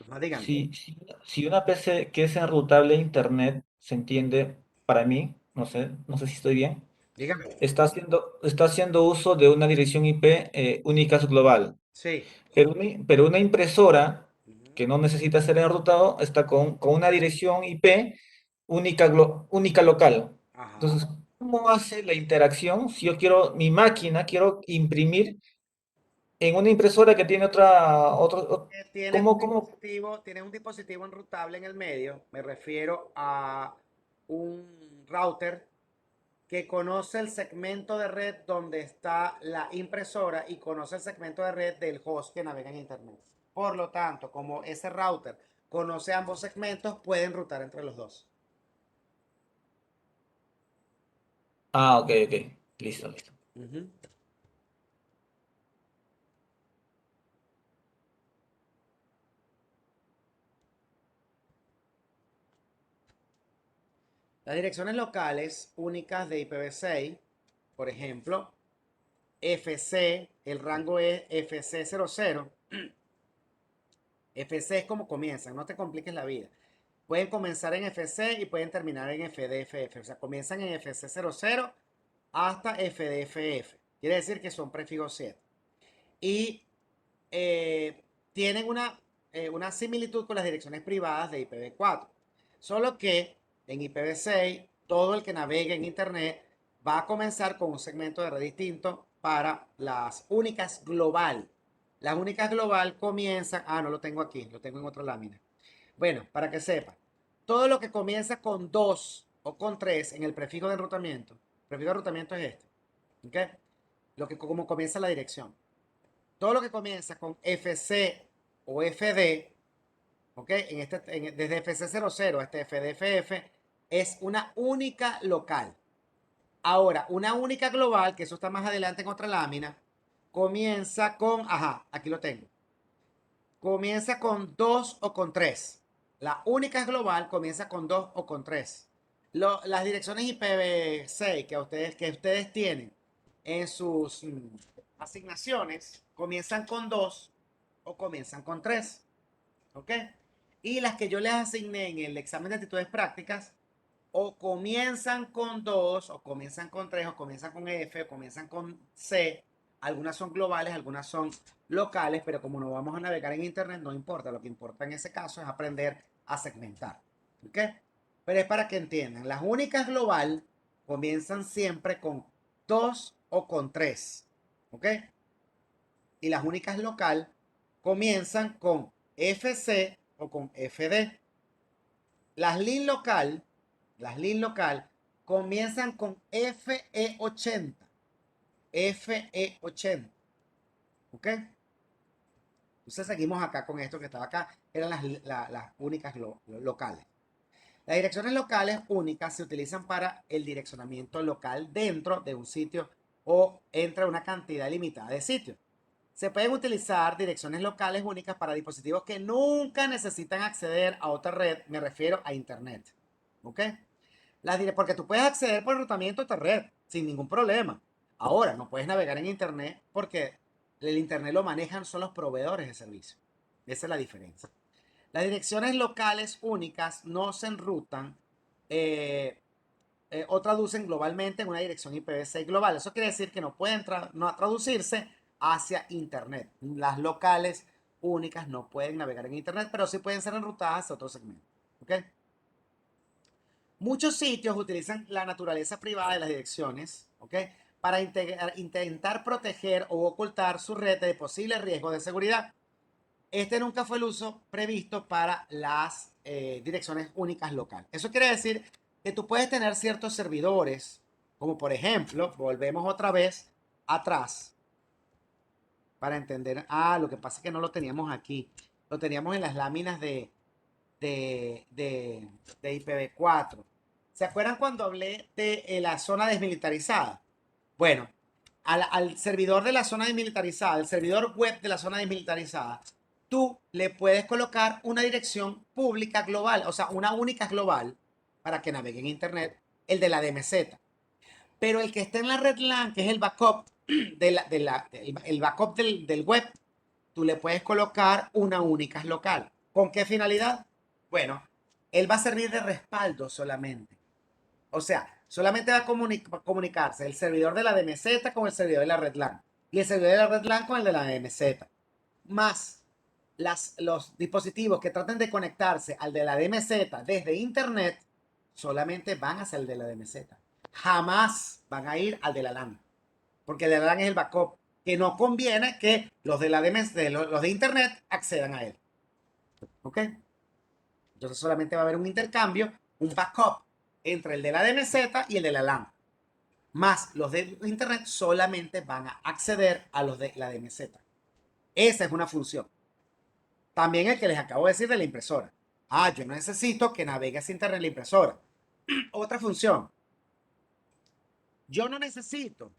A: No digan.
B: Si una PC que es enrutable a Internet, se entiende, para mí, no sé si estoy bien,
A: Dígame.
B: está haciendo uso de una dirección IP únicas global,
A: Sí.
B: pero una impresora
A: Ujú.
B: que no necesita ser enrutado está con una dirección IP única local.
A: Ajá.
B: Entonces, ¿cómo hace la interacción si yo quiero mi máquina, quiero imprimir en una impresora que tiene
A: Tienes un
B: ¿cómo?
A: dispositivo, tienes un dispositivo enrutable en el medio. Me refiero a un router que conoce el segmento de red donde está la impresora y conoce el segmento de red del host que navega en internet. Por lo tanto, como ese router conoce ambos segmentos, pueden rutar entre los dos.
B: Ah, ok, ok. Listo, listo.
A: Ujú. Las direcciones locales únicas de IPv6, por ejemplo, FC, el rango es FC00. FC es como comienzan, no te compliques la vida. Pueden comenzar en FC y pueden terminar en FDFF. O sea, comienzan en FC00 hasta FDFF. Quiere decir que son prefijos 7. Y tienen una similitud con las direcciones privadas de IPv4. Solo que en IPv6, todo el que navegue en Internet va a comenzar con un segmento de red distinto para las únicas global. Las únicas global comienzan, no lo tengo aquí, lo tengo en otra lámina. Bueno, para que sepa, todo lo que comienza con 2 o con 3 en el prefijo de enrutamiento, el prefijo de enrutamiento es este, ¿ok? Lo que como comienza la dirección. Todo lo que comienza con FC o FD, ¿ok? Desde FC00 hasta FDFF es una única local. Ahora, una única global, que eso está más adelante en otra lámina, comienza con, aquí lo tengo, comienza con 2 o con 3. La única global comienza con 2 o con 3. Las direcciones IPv6 que ustedes tienen en sus asignaciones comienzan con 2 o comienzan con 3. ¿Ok? Y las que yo les asigné en el examen de actitudes prácticas o comienzan con 2 o comienzan con 3 o comienzan con F, o comienzan con C. Algunas son globales, algunas son locales, pero como no vamos a navegar en Internet, no importa. Lo que importa en ese caso es aprender a segmentar. ¿Ok? Pero es para que entiendan. Las únicas global comienzan siempre con 2 o con 3. ¿Ok? Y las únicas local comienzan con FC o con FD. Las LIN local comienzan con FE80. FE80. ¿Ok? Entonces seguimos acá con esto que estaba acá. Eran las únicas locales. Las direcciones locales únicas se utilizan para el direccionamiento local dentro de un sitio o entre una cantidad limitada de sitios. Se pueden utilizar direcciones locales únicas para dispositivos que nunca necesitan acceder a otra red, me refiero a Internet. ¿Ok? Porque tú puedes acceder por enrutamiento a otra red sin ningún problema. Ahora, no puedes navegar en Internet porque el Internet lo manejan son los proveedores de servicio. Esa es la diferencia. Las direcciones locales únicas no se enrutan o traducen globalmente en una dirección IPv6 global. Eso quiere decir que no pueden no traducirse hacia Internet. Las locales únicas no pueden navegar en Internet, pero sí pueden ser enrutadas hacia otro segmento. ¿Ok? Muchos sitios utilizan la naturaleza privada de las direcciones, ¿ok? Para intentar proteger o ocultar su red de posibles riesgos de seguridad. Este nunca fue el uso previsto para las direcciones únicas locales. Eso quiere decir que tú puedes tener ciertos servidores, como por ejemplo, volvemos otra vez atrás para entender. Lo que pasa es que no lo teníamos aquí. Lo teníamos en las láminas de IPv4. ¿Se acuerdan cuando hablé de la zona desmilitarizada? Bueno, al servidor de la zona desmilitarizada, al servidor web de la zona desmilitarizada, tú le puedes colocar una dirección pública global, o sea, una única global para que navegue en Internet, el de la DMZ. Pero el que está en la red LAN, que es el backup, el backup del web, tú le puedes colocar una única local. ¿Con qué finalidad? Bueno, él va a servir de respaldo solamente. O sea, solamente va a comunicarse el servidor de la DMZ con el servidor de la red LAN. Y el servidor de la red LAN con el de la DMZ. Más los dispositivos que traten de conectarse al de la DMZ desde Internet solamente van hacia el de la DMZ. Jamás van a ir al de la LAN. Porque el de la LAN es el backup. Que no conviene que los de la DMZ, los de Internet accedan a él. ¿Ok? Entonces solamente va a haber un intercambio, un backup entre el de la DMZ y el de la LAN. Más los de Internet solamente van a acceder a los de la DMZ. Esa es una función. También el que les acabo de decir de la impresora. Yo necesito que navegue hacia Internet la impresora. Otra función. Yo no necesito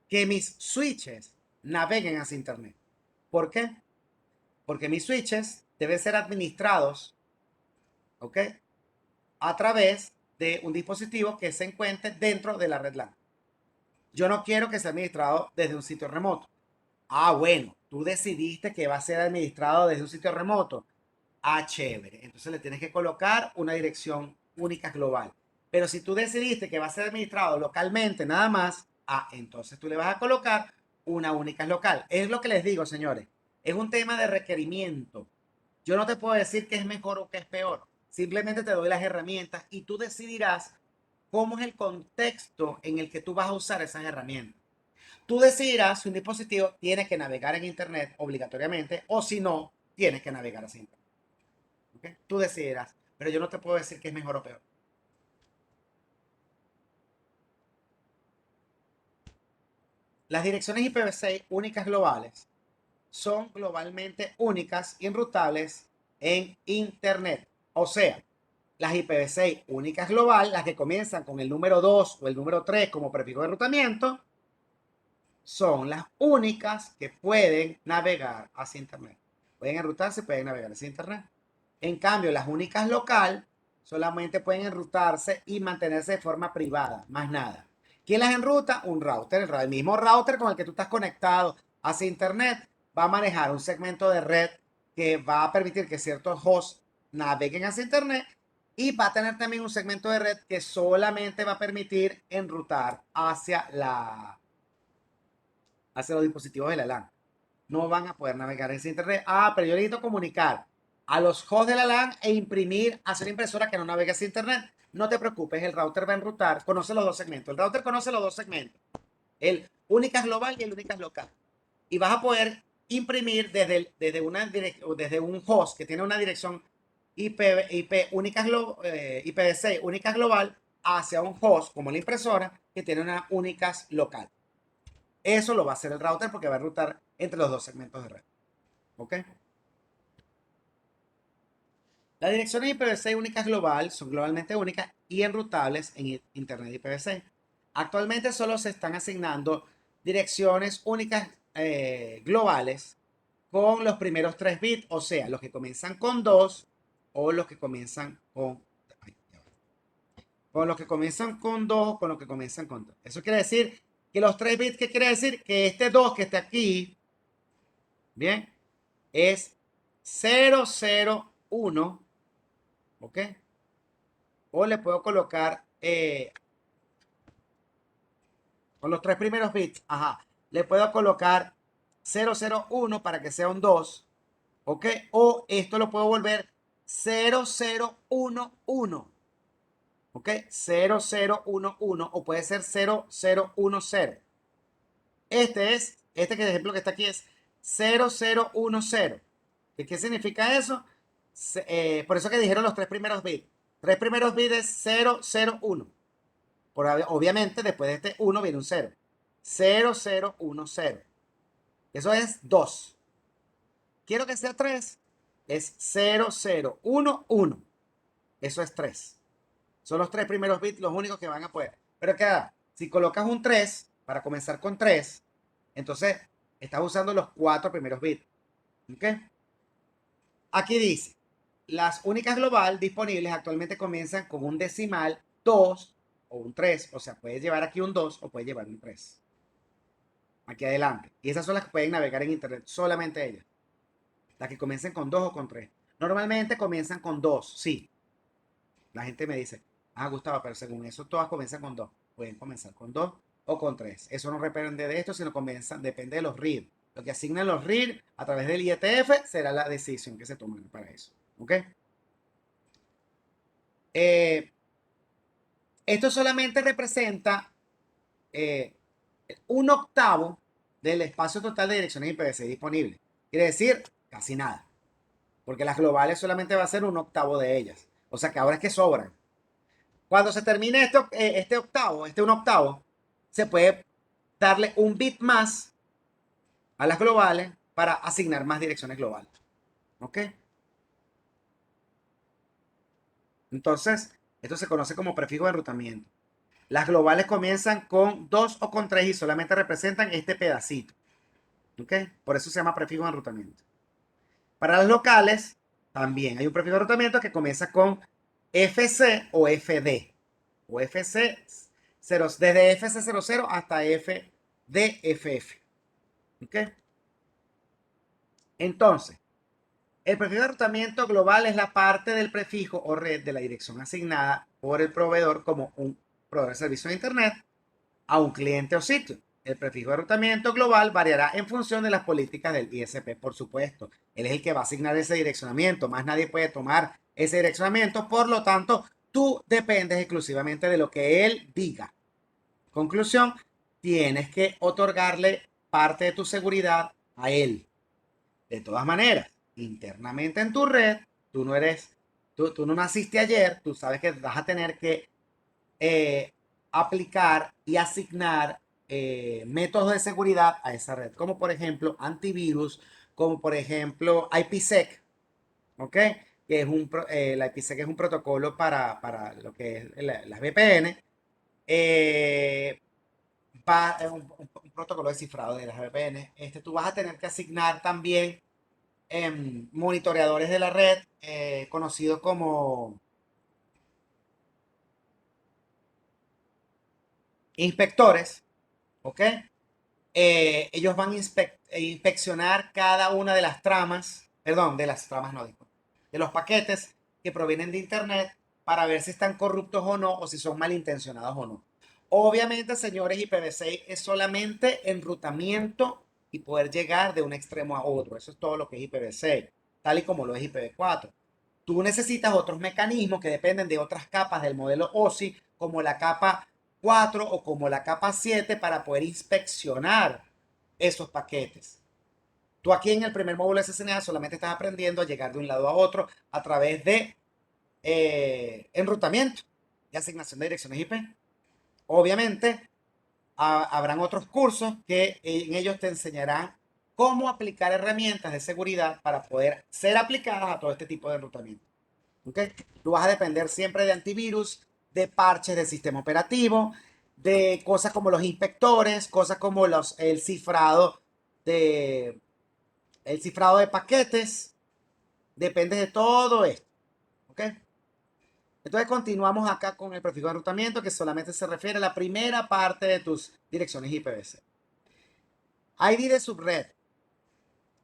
A: que mis switches naveguen hacia Internet. ¿Por qué? Porque mis switches deben ser administrados, ¿ok? A través de un dispositivo que se encuentre dentro de la red LAN. Yo no quiero que sea administrado desde un sitio remoto. Bueno, tú decidiste que va a ser administrado desde un sitio remoto. Chévere. Entonces le tienes que colocar una dirección única global. Pero si tú decidiste que va a ser administrado localmente nada más, entonces tú le vas a colocar una única local. Es lo que les digo, señores. Es un tema de requerimiento. Yo no te puedo decir que es mejor o que es peor. Simplemente te doy las herramientas y tú decidirás cómo es el contexto en el que tú vas a usar esas herramientas. Tú decidirás si un dispositivo tiene que navegar en Internet obligatoriamente o si no, tiene que navegar así Internet. ¿Okay? Tú decidirás, pero yo no te puedo decir que es mejor o peor. Las direcciones IPv6 únicas globales son globalmente únicas y enrutables en Internet. O sea, las IPv6 únicas global, las que comienzan con el número 2 o el número 3 como prefijo de enrutamiento, son las únicas que pueden navegar hacia Internet. Pueden enrutarse, pueden navegar hacia Internet. En cambio, las únicas local solamente pueden enrutarse y mantenerse de forma privada, más nada. ¿Quién las enruta? Un router. El mismo router con el que tú estás conectado hacia Internet va a manejar un segmento de red que va a permitir que ciertos hosts naveguen hacia Internet y va a tener también un segmento de red que solamente va a permitir enrutar hacia los dispositivos de la LAN. No van a poder navegar en ese Internet. Pero yo necesito comunicar a los hosts de la LAN e imprimir hacia una impresora que no navegue hacia Internet. No te preocupes, el router va a enrutar, conoce los dos segmentos. El router conoce los dos segmentos. El únicas global y el únicas local. Y vas a poder imprimir desde un host que tiene una dirección IPv6 única global hacia un host como la impresora que tiene unas únicas local. Eso lo va a hacer el router porque va a rutar entre los dos segmentos de red. ¿Ok? Las direcciones IPv6 únicas global son globalmente únicas y enrutables en Internet IPv6. Actualmente solo se están asignando direcciones únicas globales con los primeros 3 bits, o sea, los que comienzan con 2 o los que comienzan con... Con los que comienzan con 2 o con los que comienzan con 3. Eso quiere decir que los 3 bits, ¿qué quiere decir? Que este 2 que está aquí, bien, es 001, ¿ok? O le puedo colocar con los 3 primeros bits, ajá, le puedo colocar 001 para que sea un 2, ¿ok? O esto lo puedo volver 0011, ¿ok? 0011 o puede ser 0010. Este ejemplo que está aquí es 0010. ¿Qué significa eso? Por eso que dijeron los 3 primeros bits. 3 primeros bits es 001. Obviamente, después de este 1 viene un 0. 0010. Eso es 2. Quiero que sea 3. Es 0011. Eso es 3. Son los 3 primeros bits los únicos que van a poder. Pero queda, si colocas un 3 para comenzar con 3, entonces estás usando los 4 primeros bits. ¿Ok? Aquí dice, las únicas global disponibles actualmente comienzan con un decimal 2 o un 3. O sea, puedes llevar aquí un 2 o puedes llevar un 3. Aquí adelante. Y esas son las que pueden navegar en internet, solamente ellas. Las que comiencen con 2 o con 3. Normalmente comienzan con 2, sí. La gente me dice, Gustavo, pero según eso todas comienzan con 2. Pueden comenzar con 2 o con 3. Eso no depende de esto, sino depende de los RID. Lo que asignan los RID a través del IETF será la decisión que se tome para eso. ¿Ok? Esto solamente representa un octavo del espacio total de direcciones IPv6 disponible. Quiere decir, casi nada. Porque las globales solamente va a ser un octavo de ellas. O sea que ahora es que sobran. Cuando se termine un octavo, se puede darle un bit más a las globales para asignar más direcciones globales. ¿Ok? Entonces, esto se conoce como prefijo de enrutamiento. Las globales comienzan con 2 o con 3 y solamente representan este pedacito. ¿Ok? Por eso se llama prefijo de enrutamiento. Para las locales, también hay un prefijo de enrutamiento que comienza con FC o FD. O FC, desde FC00 hasta FDFF. ¿Ok? Entonces, el prefijo de enrutamiento global es la parte del prefijo o red de la dirección asignada por el proveedor como un proveedor de servicio de Internet a un cliente o sitio. El prefijo de enrutamiento global variará en función de las políticas del ISP, por supuesto. Él es el que va a asignar ese direccionamiento, más nadie puede tomar ese direccionamiento, por lo tanto, tú dependes exclusivamente de lo que él diga. Conclusión, tienes que otorgarle parte de tu seguridad a él. De todas maneras, internamente en tu red, tú no naciste ayer, tú sabes que vas a tener que aplicar y asignar métodos de seguridad a esa red, como por ejemplo antivirus, como por ejemplo IPsec, ¿ok? Que es la IPsec es un protocolo para lo que es las VPN. Es un protocolo de cifrado de las VPN. Tú vas a tener que asignar también monitoreadores de la red, conocidos como inspectores, ¿ok? Ellos van a inspeccionar cada una de las tramas, perdón, de las tramas no, de los paquetes que provienen de Internet para ver si están corruptos o no, o si son malintencionados o no. Obviamente, señores, IPv6 es solamente enrutamiento y poder llegar de un extremo a otro. Eso es todo lo que es IPv6, tal y como lo es IPv4. Tú necesitas otros mecanismos que dependen de otras capas del modelo OSI, como la capa 4 o como la capa 7, para poder inspeccionar esos paquetes. Tú aquí en el primer módulo de SSNA solamente estás aprendiendo a llegar de un lado a otro a través de enrutamiento. y asignación de direcciones IP. Obviamente, habrán otros cursos que en ellos te enseñarán cómo aplicar herramientas de seguridad para poder ser aplicadas a todo este tipo de enrutamiento. ¿Okay? Tú vas a depender siempre de antivirus, de parches del sistema operativo, de cosas como los inspectores, cosas como el cifrado de paquetes. Depende de todo esto. ¿Ok? Entonces continuamos acá con el prefijo de enrutamiento, que solamente se refiere a la primera parte de tus direcciones IPv6. ID de subred.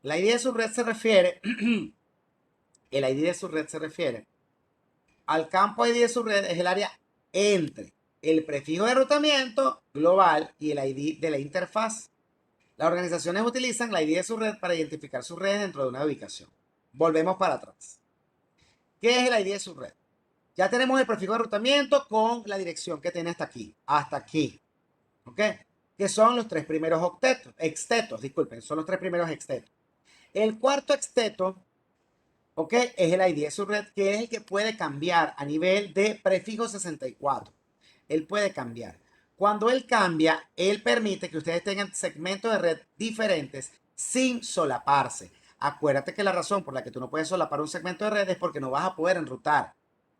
A: La ID de subred se refiere, el ID de subred se refiere al campo ID de subred, es el área entre el prefijo de enrutamiento global y el ID de la interfaz. Las organizaciones utilizan la ID de su red para identificar su red dentro de una ubicación. Volvemos para atrás. ¿Qué es el ID de su red? Ya tenemos el prefijo de enrutamiento con la dirección que tiene hasta aquí. Hasta aquí. ¿Ok? Que son los tres primeros extetos, disculpen, son los tres primeros extetos. El cuarto exteto, ¿ok? Es el ID de su red, que es el que puede cambiar a nivel de prefijo 64. Él puede cambiar. Cuando él cambia, él permite que ustedes tengan segmentos de red diferentes sin solaparse. Acuérdate que la razón por la que tú no puedes solapar un segmento de red es porque no vas a poder enrutar,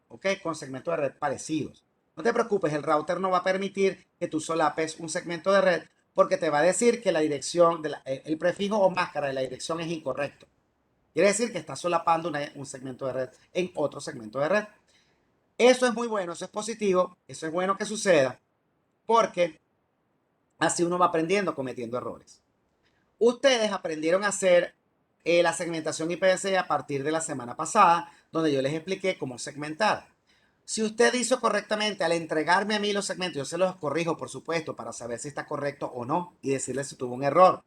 A: ¿ok? Con segmentos de red parecidos. No te preocupes, el router no va a permitir que tú solapes un segmento de red porque te va a decir que la dirección, el prefijo o máscara de la dirección es incorrecto. Quiere decir que estás solapando un segmento de red en otro segmento de red. Eso es muy bueno, eso es positivo, eso es bueno que suceda, porque así uno va aprendiendo cometiendo errores. Ustedes aprendieron a hacer la segmentación IPv6 a partir de la semana pasada, donde yo les expliqué cómo segmentar. Si usted hizo correctamente al entregarme a mí los segmentos, yo se los corrijo, por supuesto, para saber si está correcto o no y decirles si tuvo un error.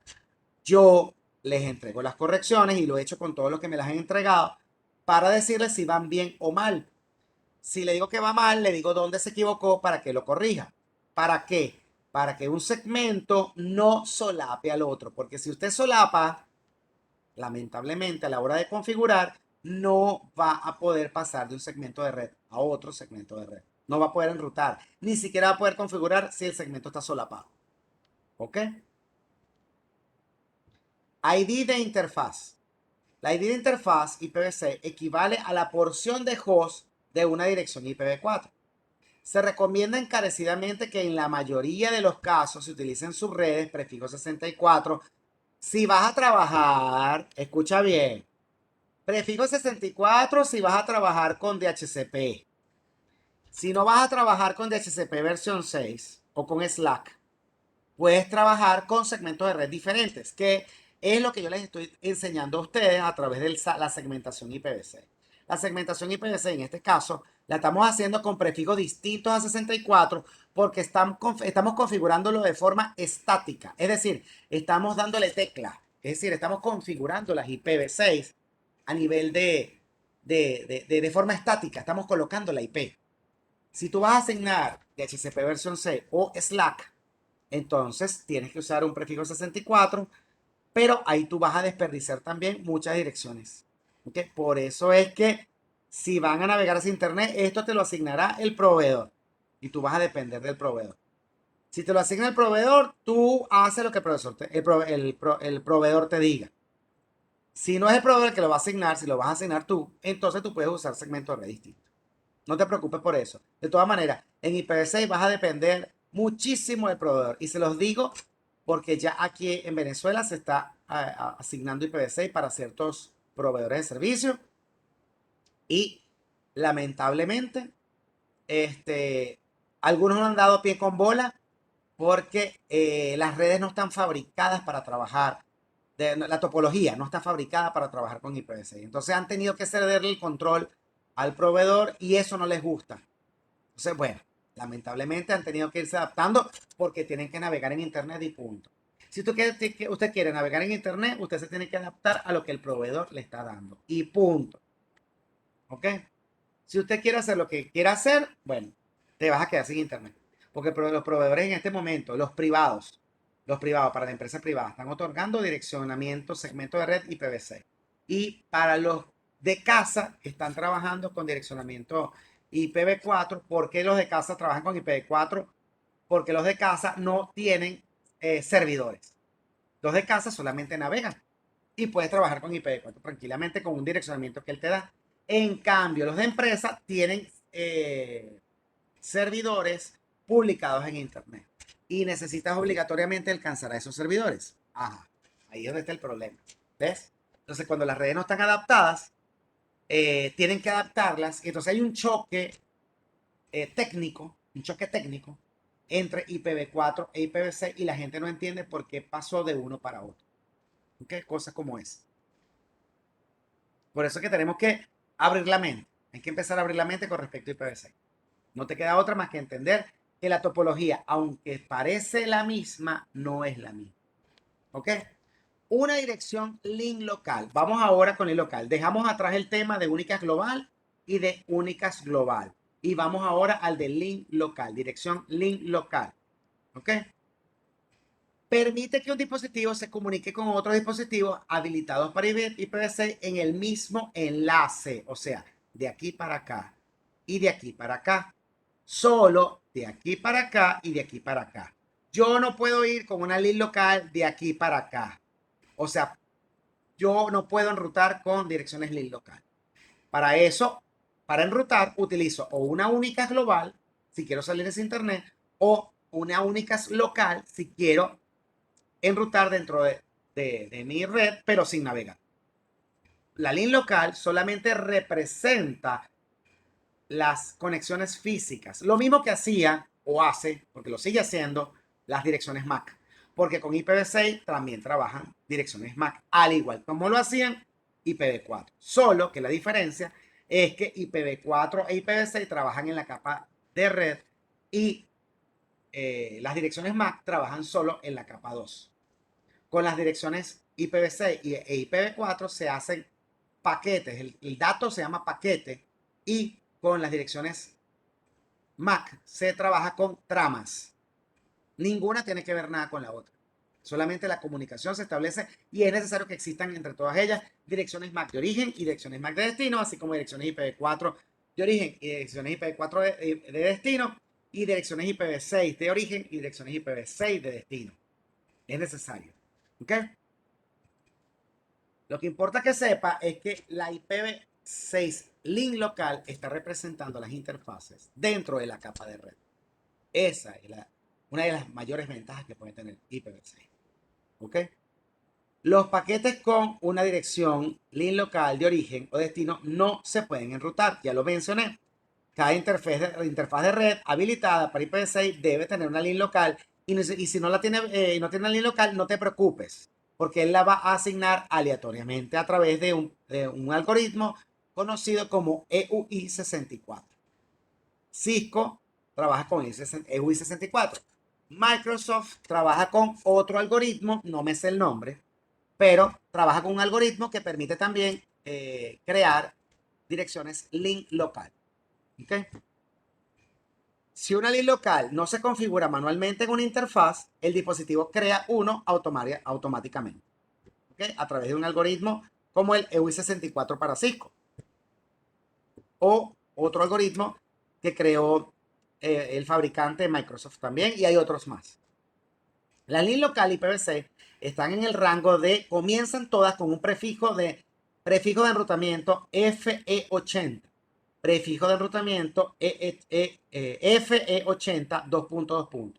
A: Yo les entrego las correcciones y lo he hecho con todos los que me las han entregado para decirles si van bien o mal. Si le digo que va mal, le digo dónde se equivocó para que lo corrija. ¿Para qué? Para que un segmento no solape al otro. Porque si usted solapa, lamentablemente a la hora de configurar, no va a poder pasar de un segmento de red a otro segmento de red. No va a poder enrutar. Ni siquiera va a poder configurar si el segmento está solapado. ¿Ok? ID de interfaz. La ID de interfaz IPv6 equivale a la porción de host de una dirección IPv4. Se recomienda encarecidamente que en la mayoría de los casos se utilicen subredes prefijo 64. Si vas a trabajar, escucha bien, prefijo 64 si vas a trabajar con DHCP. Si no vas a trabajar con DHCP versión 6 o con Slack, puedes trabajar con segmentos de red diferentes, que es lo que yo les estoy enseñando a ustedes a través de la segmentación IPv6. La segmentación IPv6 en este caso la estamos haciendo con prefijos distintos a 64 porque estamos configurándolo de forma estática. Es decir, estamos dándole tecla. Es decir, estamos configurando las IPv6 a nivel de forma estática. Estamos colocando la IP. Si tú vas a asignar DHCP versión 6 o Slack, entonces tienes que usar un prefijo 64, pero ahí tú vas a desperdiciar también muchas direcciones. ¿Okay? Por eso es que si van a navegar hacia internet, esto te lo asignará el proveedor y tú vas a depender del proveedor. Si te lo asigna el proveedor, tú haces lo que el proveedor te diga. Si no es el proveedor el que lo va a asignar, si lo vas a asignar tú, entonces tú puedes usar segmentos de red distintos. No te preocupes por eso. De todas maneras, en IPv6 vas a depender muchísimo del proveedor. Y se los digo porque ya aquí en Venezuela se está asignando IPv6 para ciertos proveedores de servicio. Y lamentablemente, algunos no han dado pie con bola porque las redes no están fabricadas para trabajar. La topología no está fabricada para trabajar con IPv6. Entonces han tenido que cederle el control al proveedor y eso no les gusta. Entonces, bueno, lamentablemente han tenido que irse adaptando porque tienen que navegar en internet y punto. Si usted quiere navegar en internet, usted se tiene que adaptar a lo que el proveedor le está dando y punto. ¿Ok? Si usted quiere hacer lo que quiera hacer, bueno, te vas a quedar sin internet. Porque los proveedores en este momento, los privados para la empresa privada, están otorgando direccionamiento, segmento de red IPv6. Y para los de casa, están trabajando con direccionamiento IPv4. ¿Por qué los de casa trabajan con IPv4? Porque los de casa no tienen servidores. Los de casa solamente navegan y puedes trabajar con IPv4 tranquilamente con un direccionamiento que él te da. En cambio, los de empresa tienen servidores publicados en Internet y necesitas obligatoriamente alcanzar a esos servidores. Ajá, ahí es donde está el problema. ¿Ves? Entonces, cuando las redes no están adaptadas, tienen que adaptarlas y entonces hay un choque técnico, entre IPv4 e IPv6 y la gente no entiende por qué pasó de uno para otro. ¿Ok? Cosas como es. Por eso es que tenemos que abrir la mente. Hay que empezar a abrir la mente con respecto a IPv6. No te queda otra más que entender que la topología, aunque parece la misma, no es la misma. ¿Ok? Una dirección link local. Vamos ahora con el local. Dejamos atrás el tema de únicas global y de únicas global. Y vamos ahora al de link local. Dirección link local. ¿Ok? Permite que un dispositivo se comunique con otros dispositivos habilitados para IPv6 en el mismo enlace. O sea, de aquí para acá y de aquí para acá. Solo de aquí para acá y de aquí para acá. Yo no puedo ir con una link local de aquí para acá. O sea, yo no puedo enrutar con direcciones link local. Para eso, para enrutar, utilizo o una única global, si quiero salir de ese internet, o una única local, si quiero enrutar dentro de mi red, pero sin navegar. La link local solamente representa las conexiones físicas. Lo mismo que hacía o hace, porque lo sigue haciendo, las direcciones MAC. Porque con IPv6 también trabajan direcciones MAC, al igual como lo hacían IPv4. Solo que la diferencia es que IPv4 e IPv6 trabajan en la capa de red y las direcciones MAC trabajan solo en la capa 2. Con las direcciones IPv6 e IPv4 se hacen paquetes, el dato se llama paquete, y con las direcciones MAC se trabaja con tramas. Ninguna tiene que ver nada con la otra. Solamente la comunicación se establece y es necesario que existan entre todas ellas direcciones MAC de origen y direcciones MAC de destino, así como direcciones IPv4 de origen y direcciones IPv4 de destino, y direcciones IPv6 de origen y direcciones IPv6 de destino. Es necesario. ¿Ok? Lo que importa que sepa es que la IPv6 link local está representando las interfaces dentro de la capa de red. Esa es una de las mayores ventajas que puede tener IPv6. ¿Ok? Los paquetes con una dirección link local de origen o destino no se pueden enrutar, ya lo mencioné. Cada interfaz de red habilitada para IPv6 debe tener una link local y si no la tiene, no tiene una link local, no te preocupes, porque él la va a asignar aleatoriamente a través de un algoritmo conocido como EUI64. Cisco trabaja con EUI64. Microsoft trabaja con otro algoritmo, no me sé el nombre, pero trabaja con un algoritmo que permite también crear direcciones link local. ¿Okay? Si una link local no se configura manualmente en una interfaz, el dispositivo crea uno automáticamente, ¿okay? A través de un algoritmo como el EUI64 para Cisco o otro algoritmo que creó el fabricante Microsoft también, y hay otros más. La link local IPv6 están en el rango de, comienzan todas con un prefijo de enrutamiento FE80. Prefijo de enrutamiento FE80 2.2.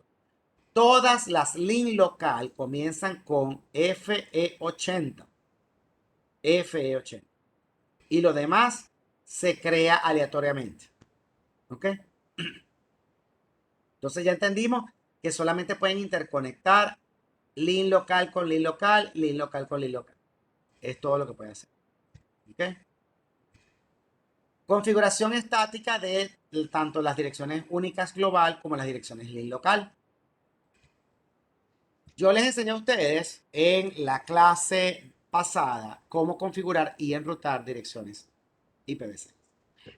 A: Todas las link local comienzan con FE80. FE80. Y lo demás se crea aleatoriamente. ¿Ok? Entonces ya entendimos que solamente pueden interconectar link local con link local, link local con link local. Es todo lo que puede hacer. ¿Ok? Configuración estática de tanto las direcciones únicas global como las direcciones link local. Yo les enseñé a ustedes en la clase pasada cómo configurar y enrutar direcciones IPv6.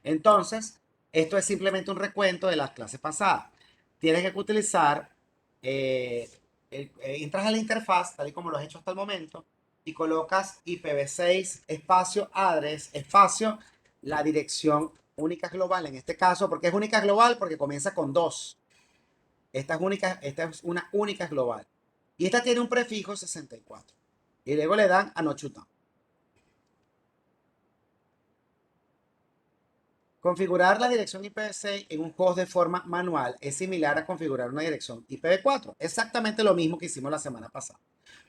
A: Entonces, esto es simplemente un recuento de las clases pasadas. Tienes que utilizar, entras a la interfaz, tal y como lo has hecho hasta el momento, y colocas IPv6 espacio address espacio la dirección única global en este caso. ¿Por qué es única global? Porque comienza con 2. Esta es una única global. Y esta tiene un prefijo 64. Y luego le dan a no chutar. Configurar la dirección IPv6 en un host de forma manual es similar a configurar una dirección IPv4. Exactamente lo mismo que hicimos la semana pasada.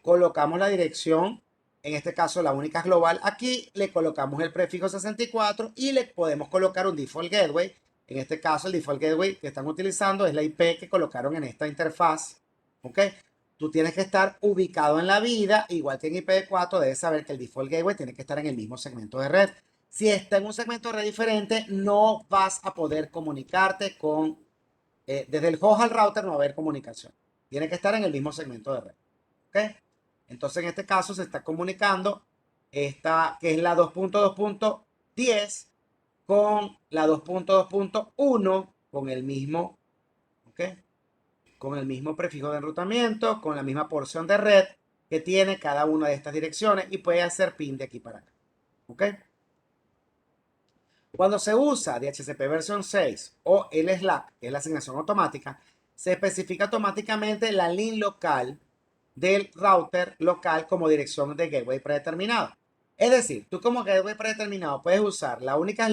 A: Colocamos la dirección, en este caso la única global, aquí le colocamos el prefijo 64 y le podemos colocar un default gateway. En este caso el default gateway que están utilizando es la IP que colocaron en esta interfaz. ¿Ok? Tú tienes que estar ubicado en la vida, igual que en IPv4, debes saber que el default gateway tiene que estar en el mismo segmento de red. Si está en un segmento de red diferente, no vas a poder comunicarte con, desde el host al router no va a haber comunicación. Tiene que estar en el mismo segmento de red. ¿Ok? Entonces, en este caso se está comunicando esta, que es la 2.2.10 con la 2.2.1 con el mismo, ¿ok? Con el mismo prefijo de enrutamiento, con la misma porción de red que tiene cada una de estas direcciones y puede hacer pin de aquí para acá. ¿Ok? Cuando se usa DHCP versión 6 o el SLAC, que es la asignación automática, se especifica automáticamente la link local del router local como dirección de gateway predeterminado. Es decir, tú como gateway predeterminado puedes usar la única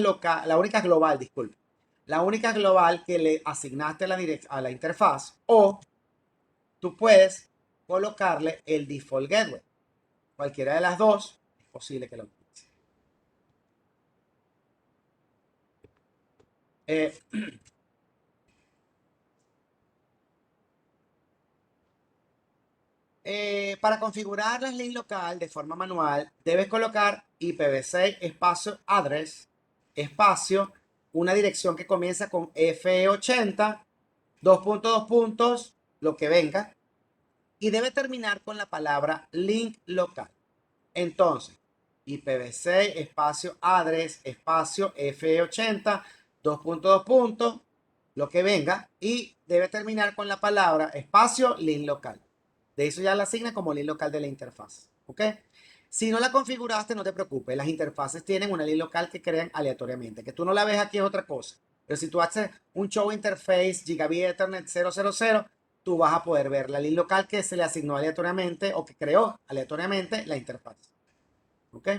A: global, disculpe, la única global que le asignaste a la interfaz, o tú puedes colocarle el default gateway. Cualquiera de las dos es posible que lo utilice. Para configurar las links local de forma manual, debes colocar IPv6 espacio address espacio una dirección que comienza con F80, 2.2 puntos, lo que venga, y debe terminar con la palabra link local. Entonces, IPv6 espacio address espacio F80, 2.2 puntos, lo que venga, y debe terminar con la palabra espacio link local. De eso ya la asigna como link local de la interfaz. ¿Ok? Si no la configuraste, no te preocupes. Las interfaces tienen una link local que crean aleatoriamente. Que tú no la ves aquí es otra cosa. Pero si tú haces un show interface Gigabit Ethernet 000, tú vas a poder ver la link local que se le asignó aleatoriamente o que creó aleatoriamente la interfaz. ¿Ok?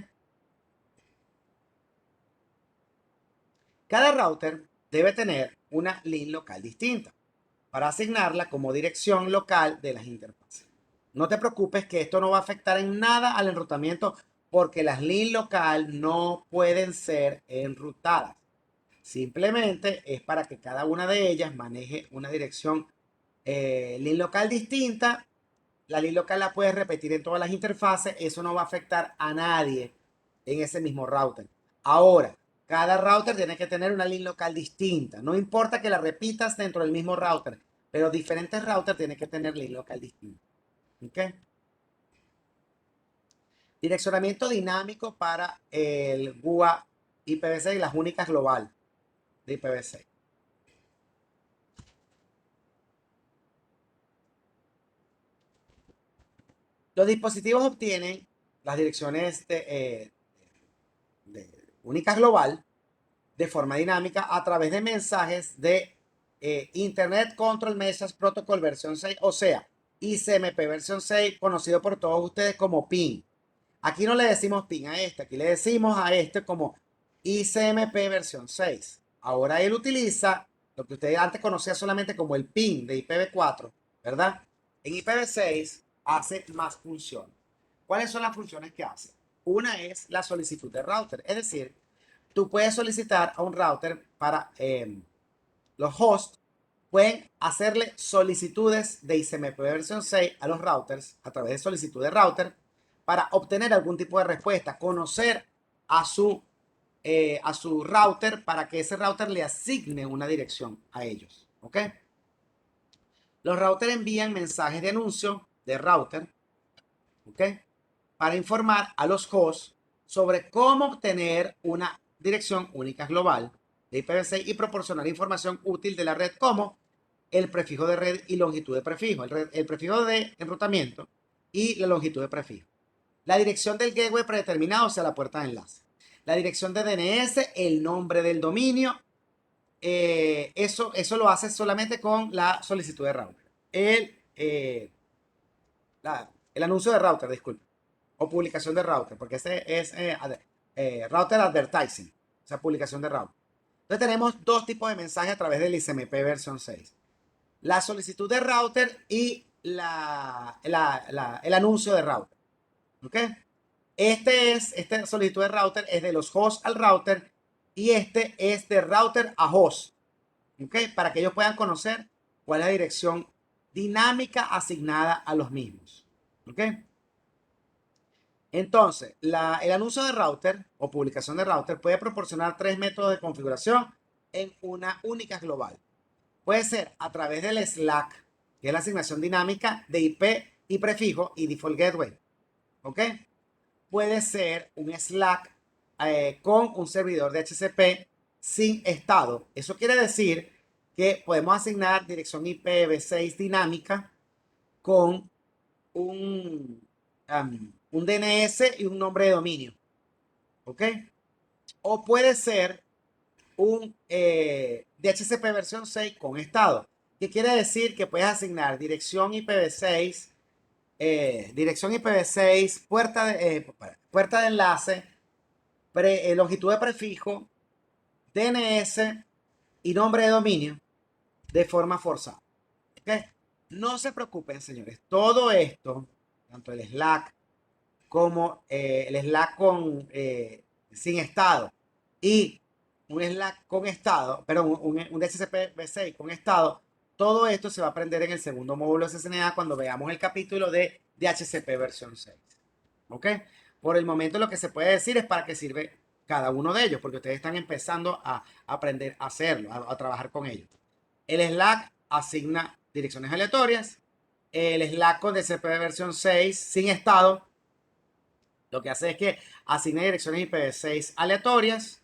A: Cada router debe tener una link local distinta para asignarla como dirección local de las interfaces. No te preocupes que esto no va a afectar en nada al enrutamiento porque las links local no pueden ser enrutadas. Simplemente es para que cada una de ellas maneje una dirección link local distinta. La link local la puedes repetir en todas las interfaces. Eso no va a afectar a nadie en ese mismo router. Ahora, cada router tiene que tener una link local distinta. No importa que la repitas dentro del mismo router, pero diferentes routers tienen que tener link local distinta. ¿Ok? Direccionamiento dinámico para el GUA IPv6 y las únicas global de IPv6. Los dispositivos obtienen las direcciones de única global de forma dinámica a través de mensajes de Internet Control Message Protocol versión 6, o sea, ICMP versión 6, conocido por todos ustedes como PIN. Aquí no le decimos PIN a este, aquí le decimos a este como ICMP versión 6. Ahora él utiliza lo que usted antes conocía solamente como el PIN de IPv4, ¿verdad? En IPv6 hace más funciones. ¿Cuáles son las funciones que hace? Una es la solicitud de router, es decir, tú puedes solicitar a un router para los hosts, pueden hacerle solicitudes de ICMP versión 6 a los routers a través de solicitud de router para obtener algún tipo de respuesta, conocer a su router para que ese router le asigne una dirección a ellos. ¿Ok? Los routers envían mensajes de anuncio de router, ¿ok? Para informar a los hosts sobre cómo obtener una dirección única global de IPv6 y proporcionar información útil de la red como el prefijo de red y longitud de prefijo, el prefijo de enrutamiento y la longitud de prefijo. La dirección del gateway predeterminado, o sea, la puerta de enlace. la dirección de DNS, el nombre del dominio. Eso lo hace solamente con la solicitud de router. El anuncio de router, disculpe. O publicación de router, porque ese es router advertising, o sea, publicación de router. Entonces tenemos dos tipos de mensajes a través del ICMP versión 6. La solicitud de router y el anuncio de router. ¿Ok? Esta solicitud de router es de los hosts al router y este es de router a host. ¿Ok? Para que ellos puedan conocer cuál es la dirección dinámica asignada a los mismos. ¿Ok? Entonces, el anuncio de router o publicación de router puede proporcionar tres métodos de configuración en una única global. Puede ser a través del Slack, que es la asignación dinámica de IP y prefijo y default gateway. ¿Ok? Puede ser un Slack con un servidor de HCP sin estado. Eso quiere decir que podemos asignar dirección IPv6 dinámica con un DNS y un nombre de dominio. ¿Ok? O puede ser un DHCP versión 6 con estado. ¿Qué quiere decir? Que puedes asignar dirección IPv6, puerta de enlace, longitud de prefijo, DNS y nombre de dominio de forma forzada. ¿Okay? No se preocupen, señores. Todo esto, tanto el Slack como el Slack sin estado y un Slack con estado, perdón, un DHCP V6 con estado, todo esto se va a aprender en el segundo módulo de CCNA cuando veamos el capítulo de DHCP versión 6. ¿Ok? Por el momento lo que se puede decir es para qué sirve cada uno de ellos, porque ustedes están empezando a aprender a hacerlo, a trabajar con ellos. El Slack asigna direcciones aleatorias. El Slack con DHCP versión 6 sin estado lo que hace es que asigna direcciones IPv6 aleatorias,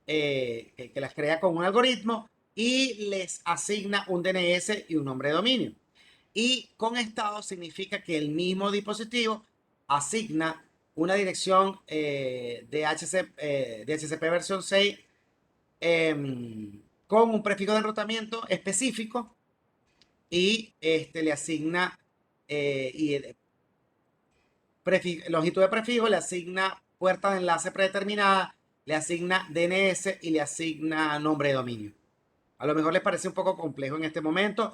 A: que las crea con un algoritmo y les asigna un DNS y un nombre de dominio. Y con estado significa que el mismo dispositivo asigna una dirección de HCP versión 6 con un prefijo de enrutamiento específico y le asigna longitud de prefijo, le asigna puerta de enlace predeterminada, le asigna DNS y le asigna nombre de dominio. A lo mejor les parece un poco complejo en este momento.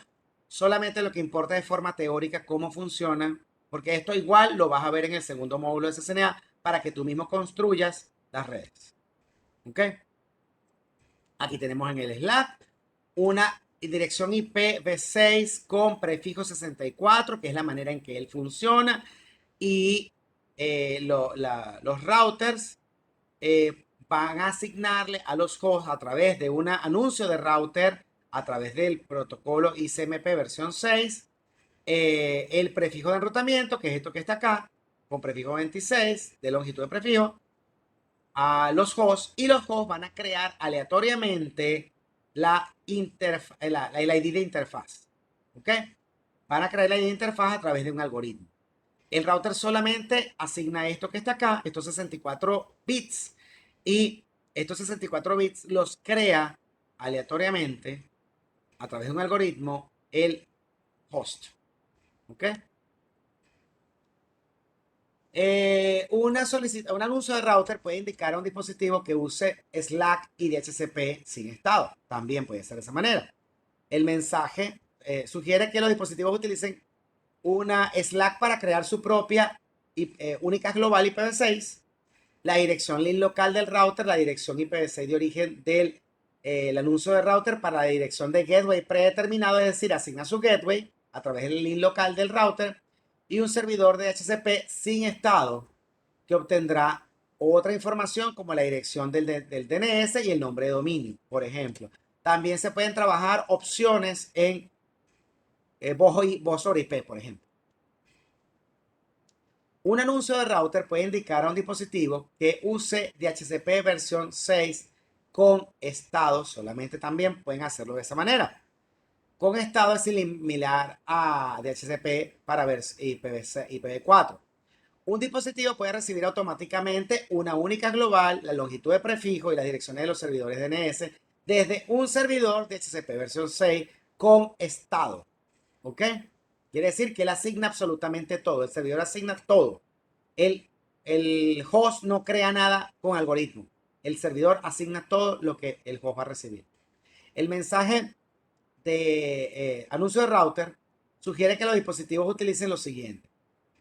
A: Solamente lo que importa de forma teórica cómo funciona, porque esto igual lo vas a ver en el segundo módulo de CCNA para que tú mismo construyas las redes. ¿Ok? Aquí tenemos en el Slack una dirección IPv6 con prefijo 64, que es la manera en que él funciona. Y los routers van a asignarle a los hosts a través de un anuncio de router, a través del protocolo ICMP versión 6, el prefijo de enrutamiento, que es esto que está acá, con prefijo 26 de longitud de prefijo, a los hosts, y los hosts van a crear aleatoriamente el ID de interfaz. ¿Ok? Van a crear la ID de interfaz a través de un algoritmo. El router solamente asigna esto que está acá, estos 64 bits, y estos 64 bits los crea aleatoriamente a través de un algoritmo el host. ¿Ok? Un anuncio de router puede indicar a un dispositivo que use Slack y DHCP sin estado. También puede ser de esa manera. El mensaje sugiere que los dispositivos utilicen una Slack para crear su propia única global IPv6, la dirección link local del router, la dirección IPv6 de origen del el anuncio de router para la dirección de gateway predeterminado, es decir, asigna su gateway a través del link local del router y un servidor de HCP sin estado que obtendrá otra información como la dirección del DNS y el nombre de dominio, por ejemplo. También se pueden trabajar opciones en voz sobre IP, por ejemplo. Un anuncio de router puede indicar a un dispositivo que use DHCP versión 6 con estado. Solamente también pueden hacerlo de esa manera. Con estado es similar a DHCP para IPv4. Un dispositivo puede recibir automáticamente una única global, la longitud de prefijo y las direcciones de los servidores DNS desde un servidor de DHCP versión 6 con estado. ¿Ok? Quiere decir que él asigna absolutamente todo. El servidor asigna todo. El host no crea nada con algoritmo. El servidor asigna todo lo que el host va a recibir. El mensaje de anuncio de router sugiere que los dispositivos utilicen lo siguiente.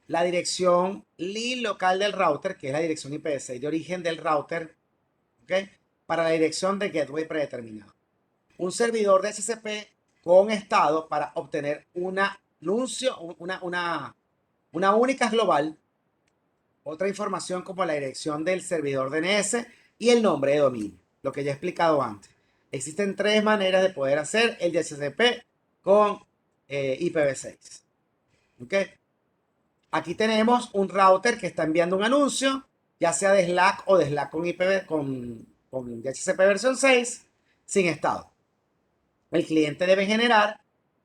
A: La dirección LIN local del router, que es la dirección IPv6 de origen del router, ¿okay? Para la dirección de gateway predeterminado. Un servidor de DHCP con estado para obtener una única global, otra información como la dirección del servidor DNS y el nombre de dominio, lo que ya he explicado antes. Existen tres maneras de poder hacer el DHCP con IPv6. ¿Ok? Aquí tenemos un router que está enviando un anuncio, ya sea de Slack o de Slack con IPv con DHCP versión 6, sin estado. El cliente debe generar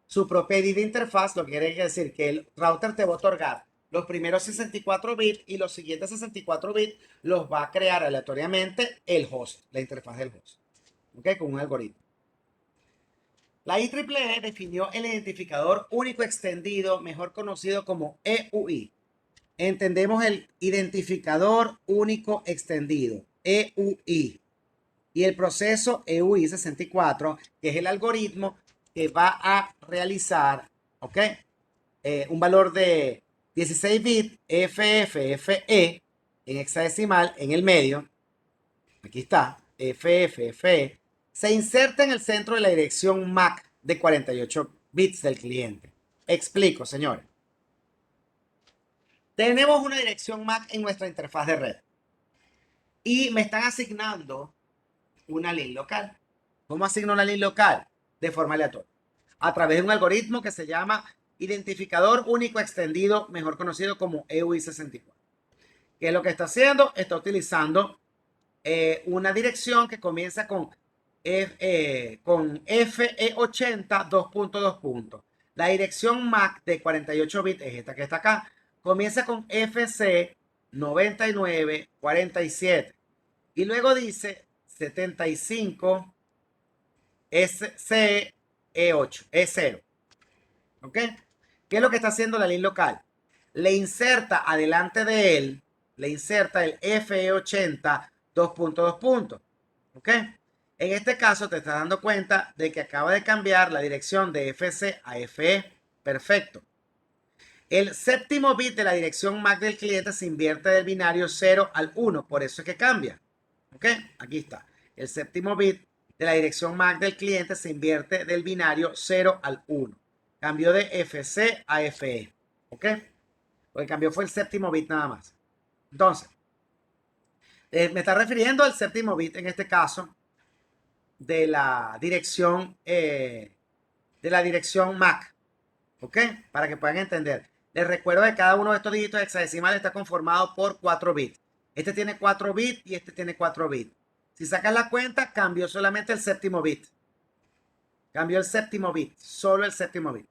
A: su propia ID de interfaz, lo que quiere decir que el router te va a otorgar los primeros 64 bits y los siguientes 64 bits los va a crear aleatoriamente el host, la interfaz del host, ¿ok? Con un algoritmo. La IEEE definió el identificador único extendido, mejor conocido como EUI. Entendemos el identificador único extendido, EUI, y el proceso EUI 64, que es el algoritmo que va a realizar, ¿ok? Un valor de 16 bits FFFE en hexadecimal en el medio. Aquí está, FFFE. Se inserta en el centro de la dirección MAC de 48 bits del cliente. Explico, señores. Tenemos una dirección MAC en nuestra interfaz de red y me están asignando una LIN local. ¿Cómo asigno una LIN local? De forma aleatoria. A través de un algoritmo que se llama identificador único extendido, mejor conocido como EUI64. ¿Qué es lo que está haciendo? Está utilizando una dirección que comienza con FE80 2.2. La dirección MAC de 48 bits es esta que está acá. Comienza con FC 9947 y luego dice 75 SCE8, E0. ¿Ok? ¿Qué es lo que está haciendo la LIN local? Le inserta adelante de él, le inserta el FE80 2.2. ¿Ok? En este caso te estás dando cuenta de que acaba de cambiar la dirección de FC a FE. Perfecto. El séptimo bit de la dirección MAC del cliente se invierte del binario 0 al 1, por eso es que cambia. ¿Ok? Aquí está. El séptimo bit de la dirección MAC del cliente se invierte del binario 0 al 1. Cambió de FC a FE. ¿Ok? Lo que cambió fue el séptimo bit nada más. Entonces, me está refiriendo al séptimo bit en este caso de la dirección MAC. ¿Ok? Para que puedan entender. Les recuerdo que cada uno de estos dígitos hexadecimales está conformado por 4 bits. Este tiene 4 bits y este tiene 4 bits. Si sacas la cuenta, cambió solamente el séptimo bit. Cambió el séptimo bit, solo el séptimo bit.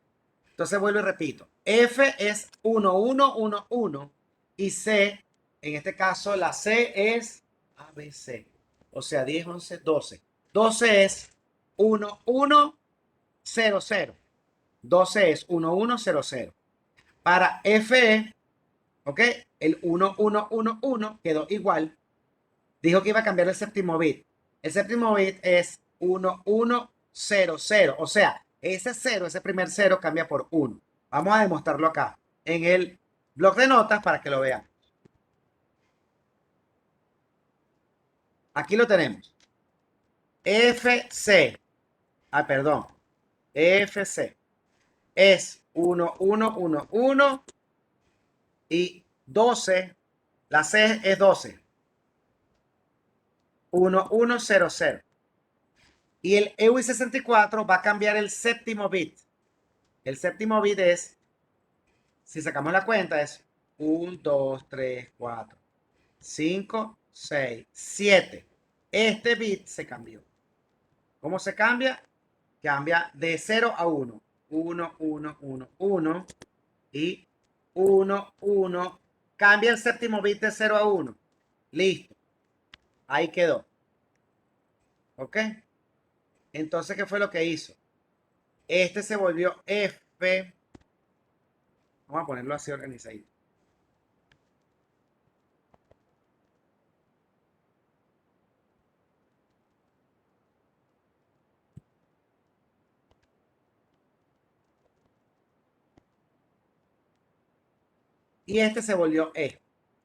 A: Entonces vuelvo y repito. F es 1111 y C, en este caso la C es ABC. O sea, 10, 11, 12. 12 es 1100. 12 es 1100. Para FE, ¿ok? El 1111 quedó igual. Dijo que iba a cambiar el séptimo bit. El séptimo bit es 1100. O sea, ese 0, ese primer 0 cambia por 1. Vamos a demostrarlo acá en el blog de notas para que lo vean. Aquí lo tenemos. FC. Perdón. FC es 1111 y 12. La C es 12. 1100. Y el EUI64 va a cambiar el séptimo bit. El séptimo bit es, si sacamos la cuenta, es 1, 2, 3, 4, 5, 6, 7. Este bit se cambió. ¿Cómo se cambia? Cambia de 0 a 1. 1, 1, 1, 1 y 1, 1, Cambia el séptimo bit de 0 a 1. Listo. Ahí quedó. ¿Ok? Entonces, ¿qué fue lo que hizo? Este se volvió F. Vamos a ponerlo así organizadito. Y este se volvió E.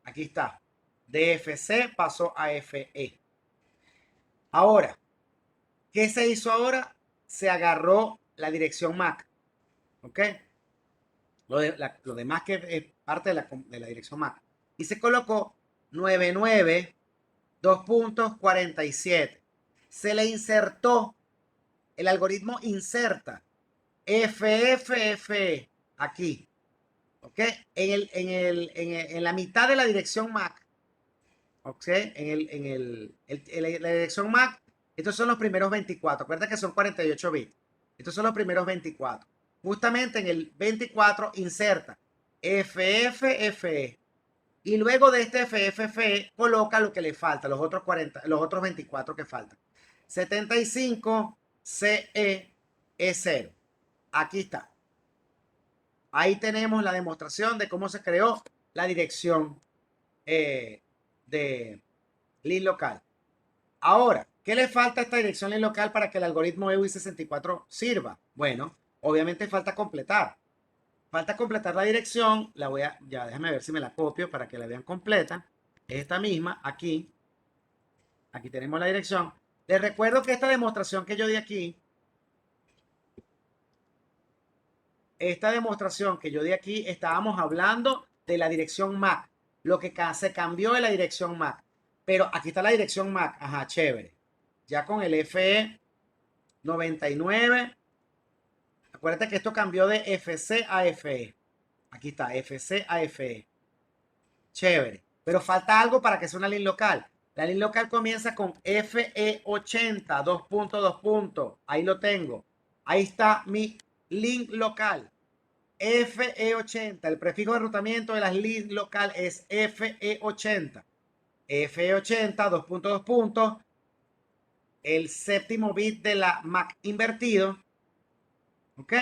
A: Aquí está. De FC pasó a FE. Ahora, ¿qué se hizo ahora? Se agarró la dirección MAC. ¿Ok? Lo demás que es parte de la dirección MAC. Y se colocó 99 2.47. Se le insertó el algoritmo inserta FFFE aquí. ¿Ok? En la mitad de la dirección MAC. ¿Ok? En la dirección MAC, estos son los primeros 24. Acuérdate que son 48 bits. Estos son los primeros 24. Justamente en el 24 inserta FFFE. Y luego de este FFFE coloca lo que le falta, los otros 24 que faltan. 75 CE es 0. Aquí está. Ahí tenemos la demostración de cómo se creó la dirección de link local. Ahora, ¿qué le falta a esta dirección link local para que el algoritmo EWI64 sirva? Bueno, obviamente falta completar. Falta completar la dirección. La voy a, ya déjame ver si me la copio para que la vean completa. Esta misma, aquí. Aquí tenemos la dirección. Les recuerdo que esta demostración que yo di aquí, estábamos hablando de la dirección MAC. Lo que se cambió de la dirección MAC. Pero aquí está la dirección MAC. Ajá, chévere. Ya con el FE 99. Acuérdate que esto cambió de FC a FE. Aquí está, FC a FE. Chévere. Pero falta algo para que sea una link local. La link local comienza con FE80, 2 puntos. Ahí lo tengo. Ahí está mi link local. FE80. El prefijo de enrutamiento de la link local es FE80. FE80, 2 puntos. El séptimo bit de la MAC invertido. ¿Ok?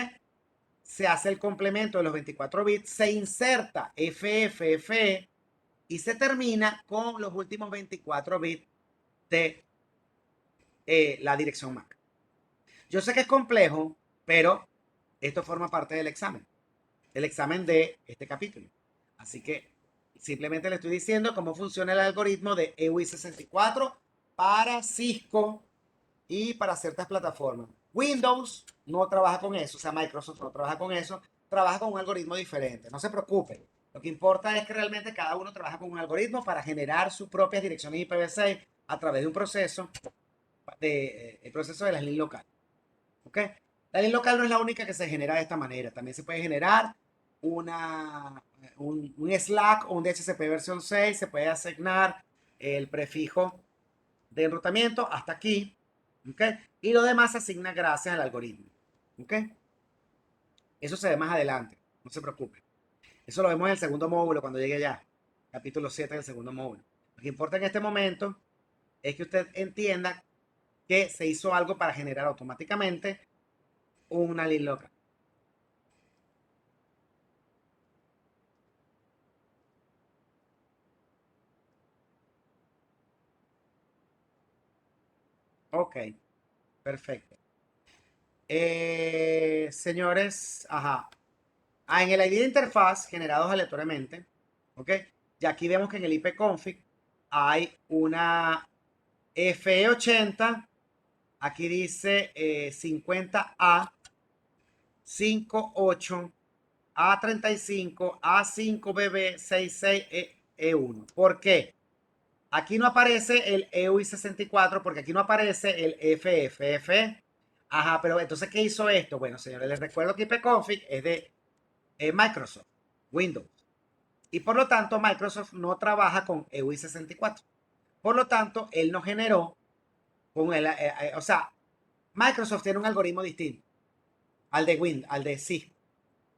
A: Se hace el complemento de los 24 bits. Se inserta FFFE y se termina con los últimos 24 bits de la dirección MAC. Yo sé que es complejo, pero esto forma parte del examen de este capítulo. Así que simplemente le estoy diciendo cómo funciona el algoritmo de EWI64 para Cisco y para ciertas plataformas. Windows no trabaja con eso, o sea, Microsoft no trabaja con eso, trabaja con un algoritmo diferente. No se preocupen. Lo que importa es que realmente cada uno trabaja con un algoritmo para generar sus propias direcciones IPv6 a través de un proceso el proceso de la link local. ¿Ok? La link local no es la única que se genera de esta manera. También se puede generar un Slack o un DHCP versión 6. Se puede asignar el prefijo de enrutamiento hasta aquí. ¿Ok? Y lo demás se asigna gracias al algoritmo. ¿Ok? Eso se ve más adelante. No se preocupe. Eso lo vemos en el segundo módulo cuando llegue ya. Capítulo 7 del segundo módulo. Lo que importa en este momento es que usted entienda que se hizo algo para generar automáticamente una link local. Ok, perfecto. Señores, ajá. En el ID de interfaz generados aleatoriamente, ok. Y aquí vemos que en el ipconfig hay una FE80. Aquí dice 50A 58 A35 A5BB 66E1. ¿Por qué? Aquí no aparece el EUI64 porque aquí no aparece el FFF. Ajá, pero entonces, ¿qué hizo esto? Bueno, señores, les recuerdo que ipconfig es de Microsoft, Windows. Y por lo tanto, Microsoft no trabaja con EUI64. Por lo tanto, él no generó con el, o sea, Microsoft tiene un algoritmo distinto al de Windows, al de Cisco.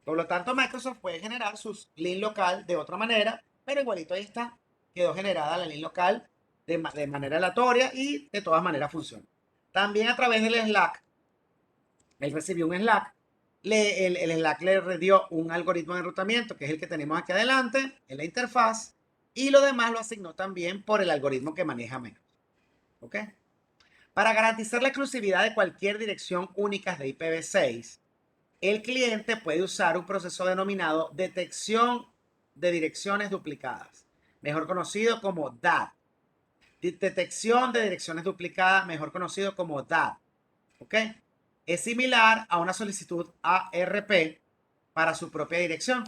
A: Por lo tanto, Microsoft puede generar sus link local de otra manera, pero igualito ahí está, quedó generada la línea local de manera aleatoria y de todas maneras funciona. También a través del Slack, él recibió un Slack, el Slack le dio un algoritmo de enrutamiento, que es el que tenemos aquí adelante, en la interfaz, y lo demás lo asignó también por el algoritmo que maneja Microsoft. ¿Ok? Para garantizar la exclusividad de cualquier dirección única de IPv6, el cliente puede usar un proceso denominado detección de direcciones duplicadas, mejor conocido como DAD. Detección de direcciones duplicadas, mejor conocido como DAD. ¿Ok? Es similar a una solicitud ARP para su propia dirección.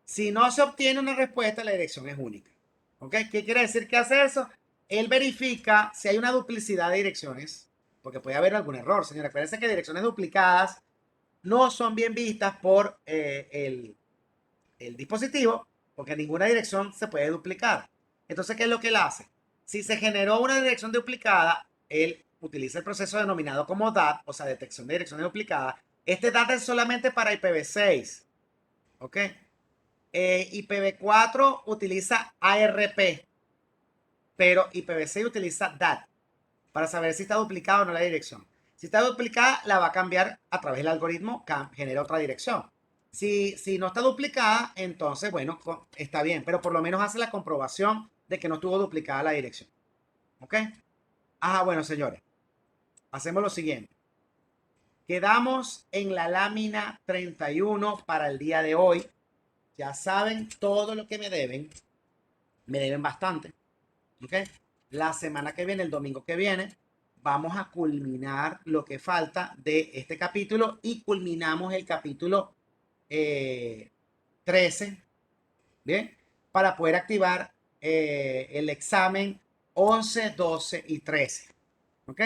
A: Si no se obtiene una respuesta, la dirección es única. ¿Ok? ¿Qué quiere decir que hace eso? Él verifica si hay una duplicidad de direcciones, porque puede haber algún error, señora. Acuérdense que direcciones duplicadas no son bien vistas por el dispositivo, porque ninguna dirección se puede duplicar. Entonces, ¿qué es lo que él hace? Si se generó una dirección duplicada, él utiliza el proceso denominado como DAT, o sea, detección de direcciones duplicadas. Este DAT es solamente para IPv6, ¿ok? IPv4 utiliza ARP, pero IPv6 utiliza DAT para saber si está duplicada o no la dirección. Si está duplicada, la va a cambiar a través del algoritmo, genera otra dirección. Si no está duplicada, entonces, bueno, está bien, pero por lo menos hace la comprobación de que no estuvo duplicada la dirección. ¿Ok? Ajá, bueno, señores, hacemos lo siguiente. Quedamos en la lámina 31 para el día de hoy. Ya saben todo lo que me deben. Me deben bastante. ¿Ok? La semana que viene, el domingo que viene, vamos a culminar lo que falta de este capítulo y culminamos el capítulo 13, ¿bien? Para poder activar el examen 11, 12 y 13, ¿ok?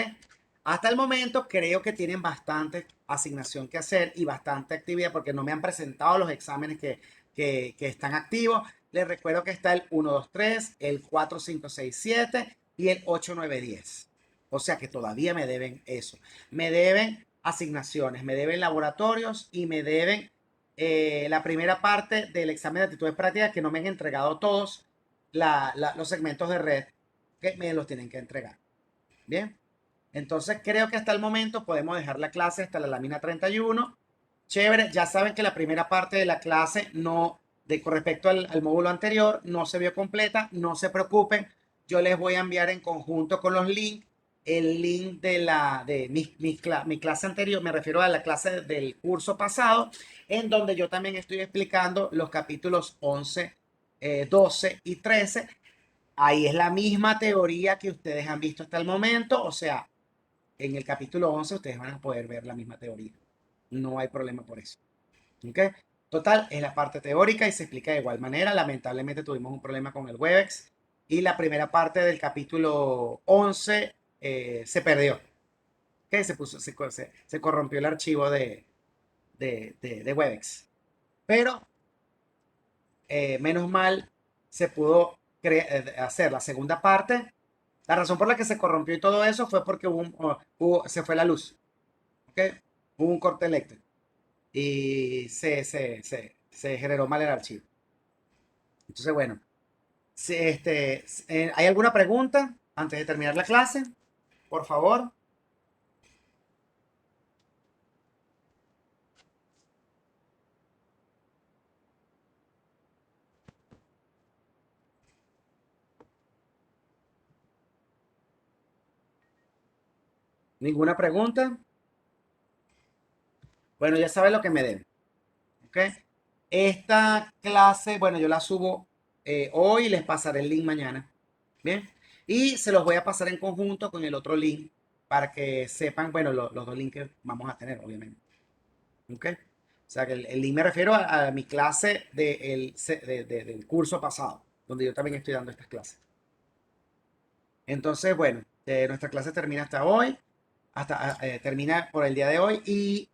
A: Hasta el momento creo que tienen bastante asignación que hacer y bastante actividad porque no me han presentado los exámenes que están activos. Les recuerdo que está el 1, 2, 3, el 4, 5, 6, 7 y el 8, 9, 10. O sea que todavía me deben eso. Me deben asignaciones, me deben laboratorios y me deben la primera parte del examen de actitudes prácticas que no me han entregado todos los segmentos de red que me los tienen que entregar. Bien. Entonces creo que hasta el momento podemos dejar la clase hasta la lámina 31. Chévere, ya saben que la primera parte de la clase no, con respecto al módulo anterior, no se vio completa. No se preocupen, yo les voy a enviar en conjunto con los links el link de mi clase anterior, me refiero a la clase del curso pasado, en donde yo también estoy explicando los capítulos 11, 12 y 13. Ahí es la misma teoría que ustedes han visto hasta el momento, o sea, en el capítulo 11 ustedes van a poder ver la misma teoría. No hay problema por eso. ¿Ok? Total, es la parte teórica y se explica de igual manera. Lamentablemente tuvimos un problema con el Webex y la primera parte del capítulo 11 se perdió. ¿Ok? Se corrompió el archivo de Webex. Pero menos mal se pudo hacer la segunda parte. La razón por la que se corrompió y todo eso fue porque se fue la luz. ¿Ok? Hubo un corte eléctrico y se generó mal el archivo. Entonces, bueno, ¿hay alguna pregunta antes de terminar la clase? Por favor. ¿Ninguna pregunta? Bueno, ya saben lo que me deben. ¿Ok? Esta clase, bueno, yo la subo hoy y les pasaré el link mañana. Bien. Y se los voy a pasar en conjunto con el otro link para que sepan, bueno, los dos links que vamos a tener, obviamente. ¿Ok? O sea, que el link me refiero a mi clase del curso pasado, donde yo también estoy dando estas clases. Entonces, bueno, nuestra clase termina hasta hoy, termina por el día de hoy y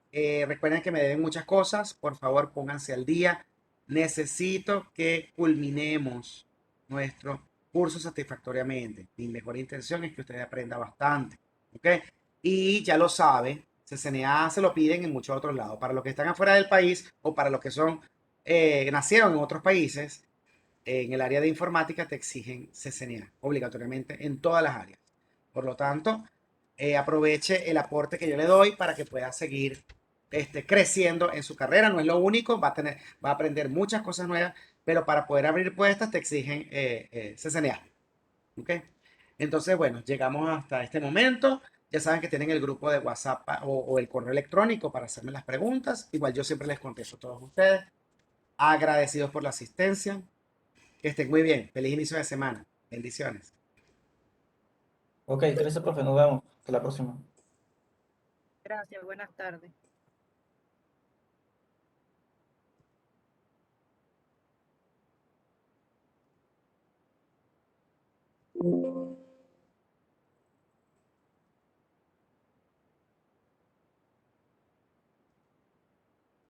A: recuerden que me deben muchas cosas, por favor pónganse al día. Necesito que culminemos nuestro curso satisfactoriamente. Mi mejor intención es que usted aprenda bastante, ¿ok? Y ya lo sabe, CCNA se lo piden en muchos otros lados. Para los que están afuera del país o para los que nacieron en otros países, en el área de informática te exigen CCNA obligatoriamente en todas las áreas. Por lo tanto, aproveche el aporte que yo le doy para que pueda seguir creciendo en su carrera. No es lo único, va a aprender muchas cosas nuevas, pero para poder abrir puestas te exigen CCNA. ¿Ok? Entonces, bueno, llegamos hasta este momento. Ya saben que tienen el grupo de WhatsApp o el correo electrónico para hacerme las preguntas. Igual yo siempre les contesto a todos ustedes. Agradecidos por la asistencia. Que estén muy bien. Feliz inicio de semana. Bendiciones.
B: Ok, gracias, profe. Nos vemos. Hasta la próxima.
C: Gracias, buenas tardes.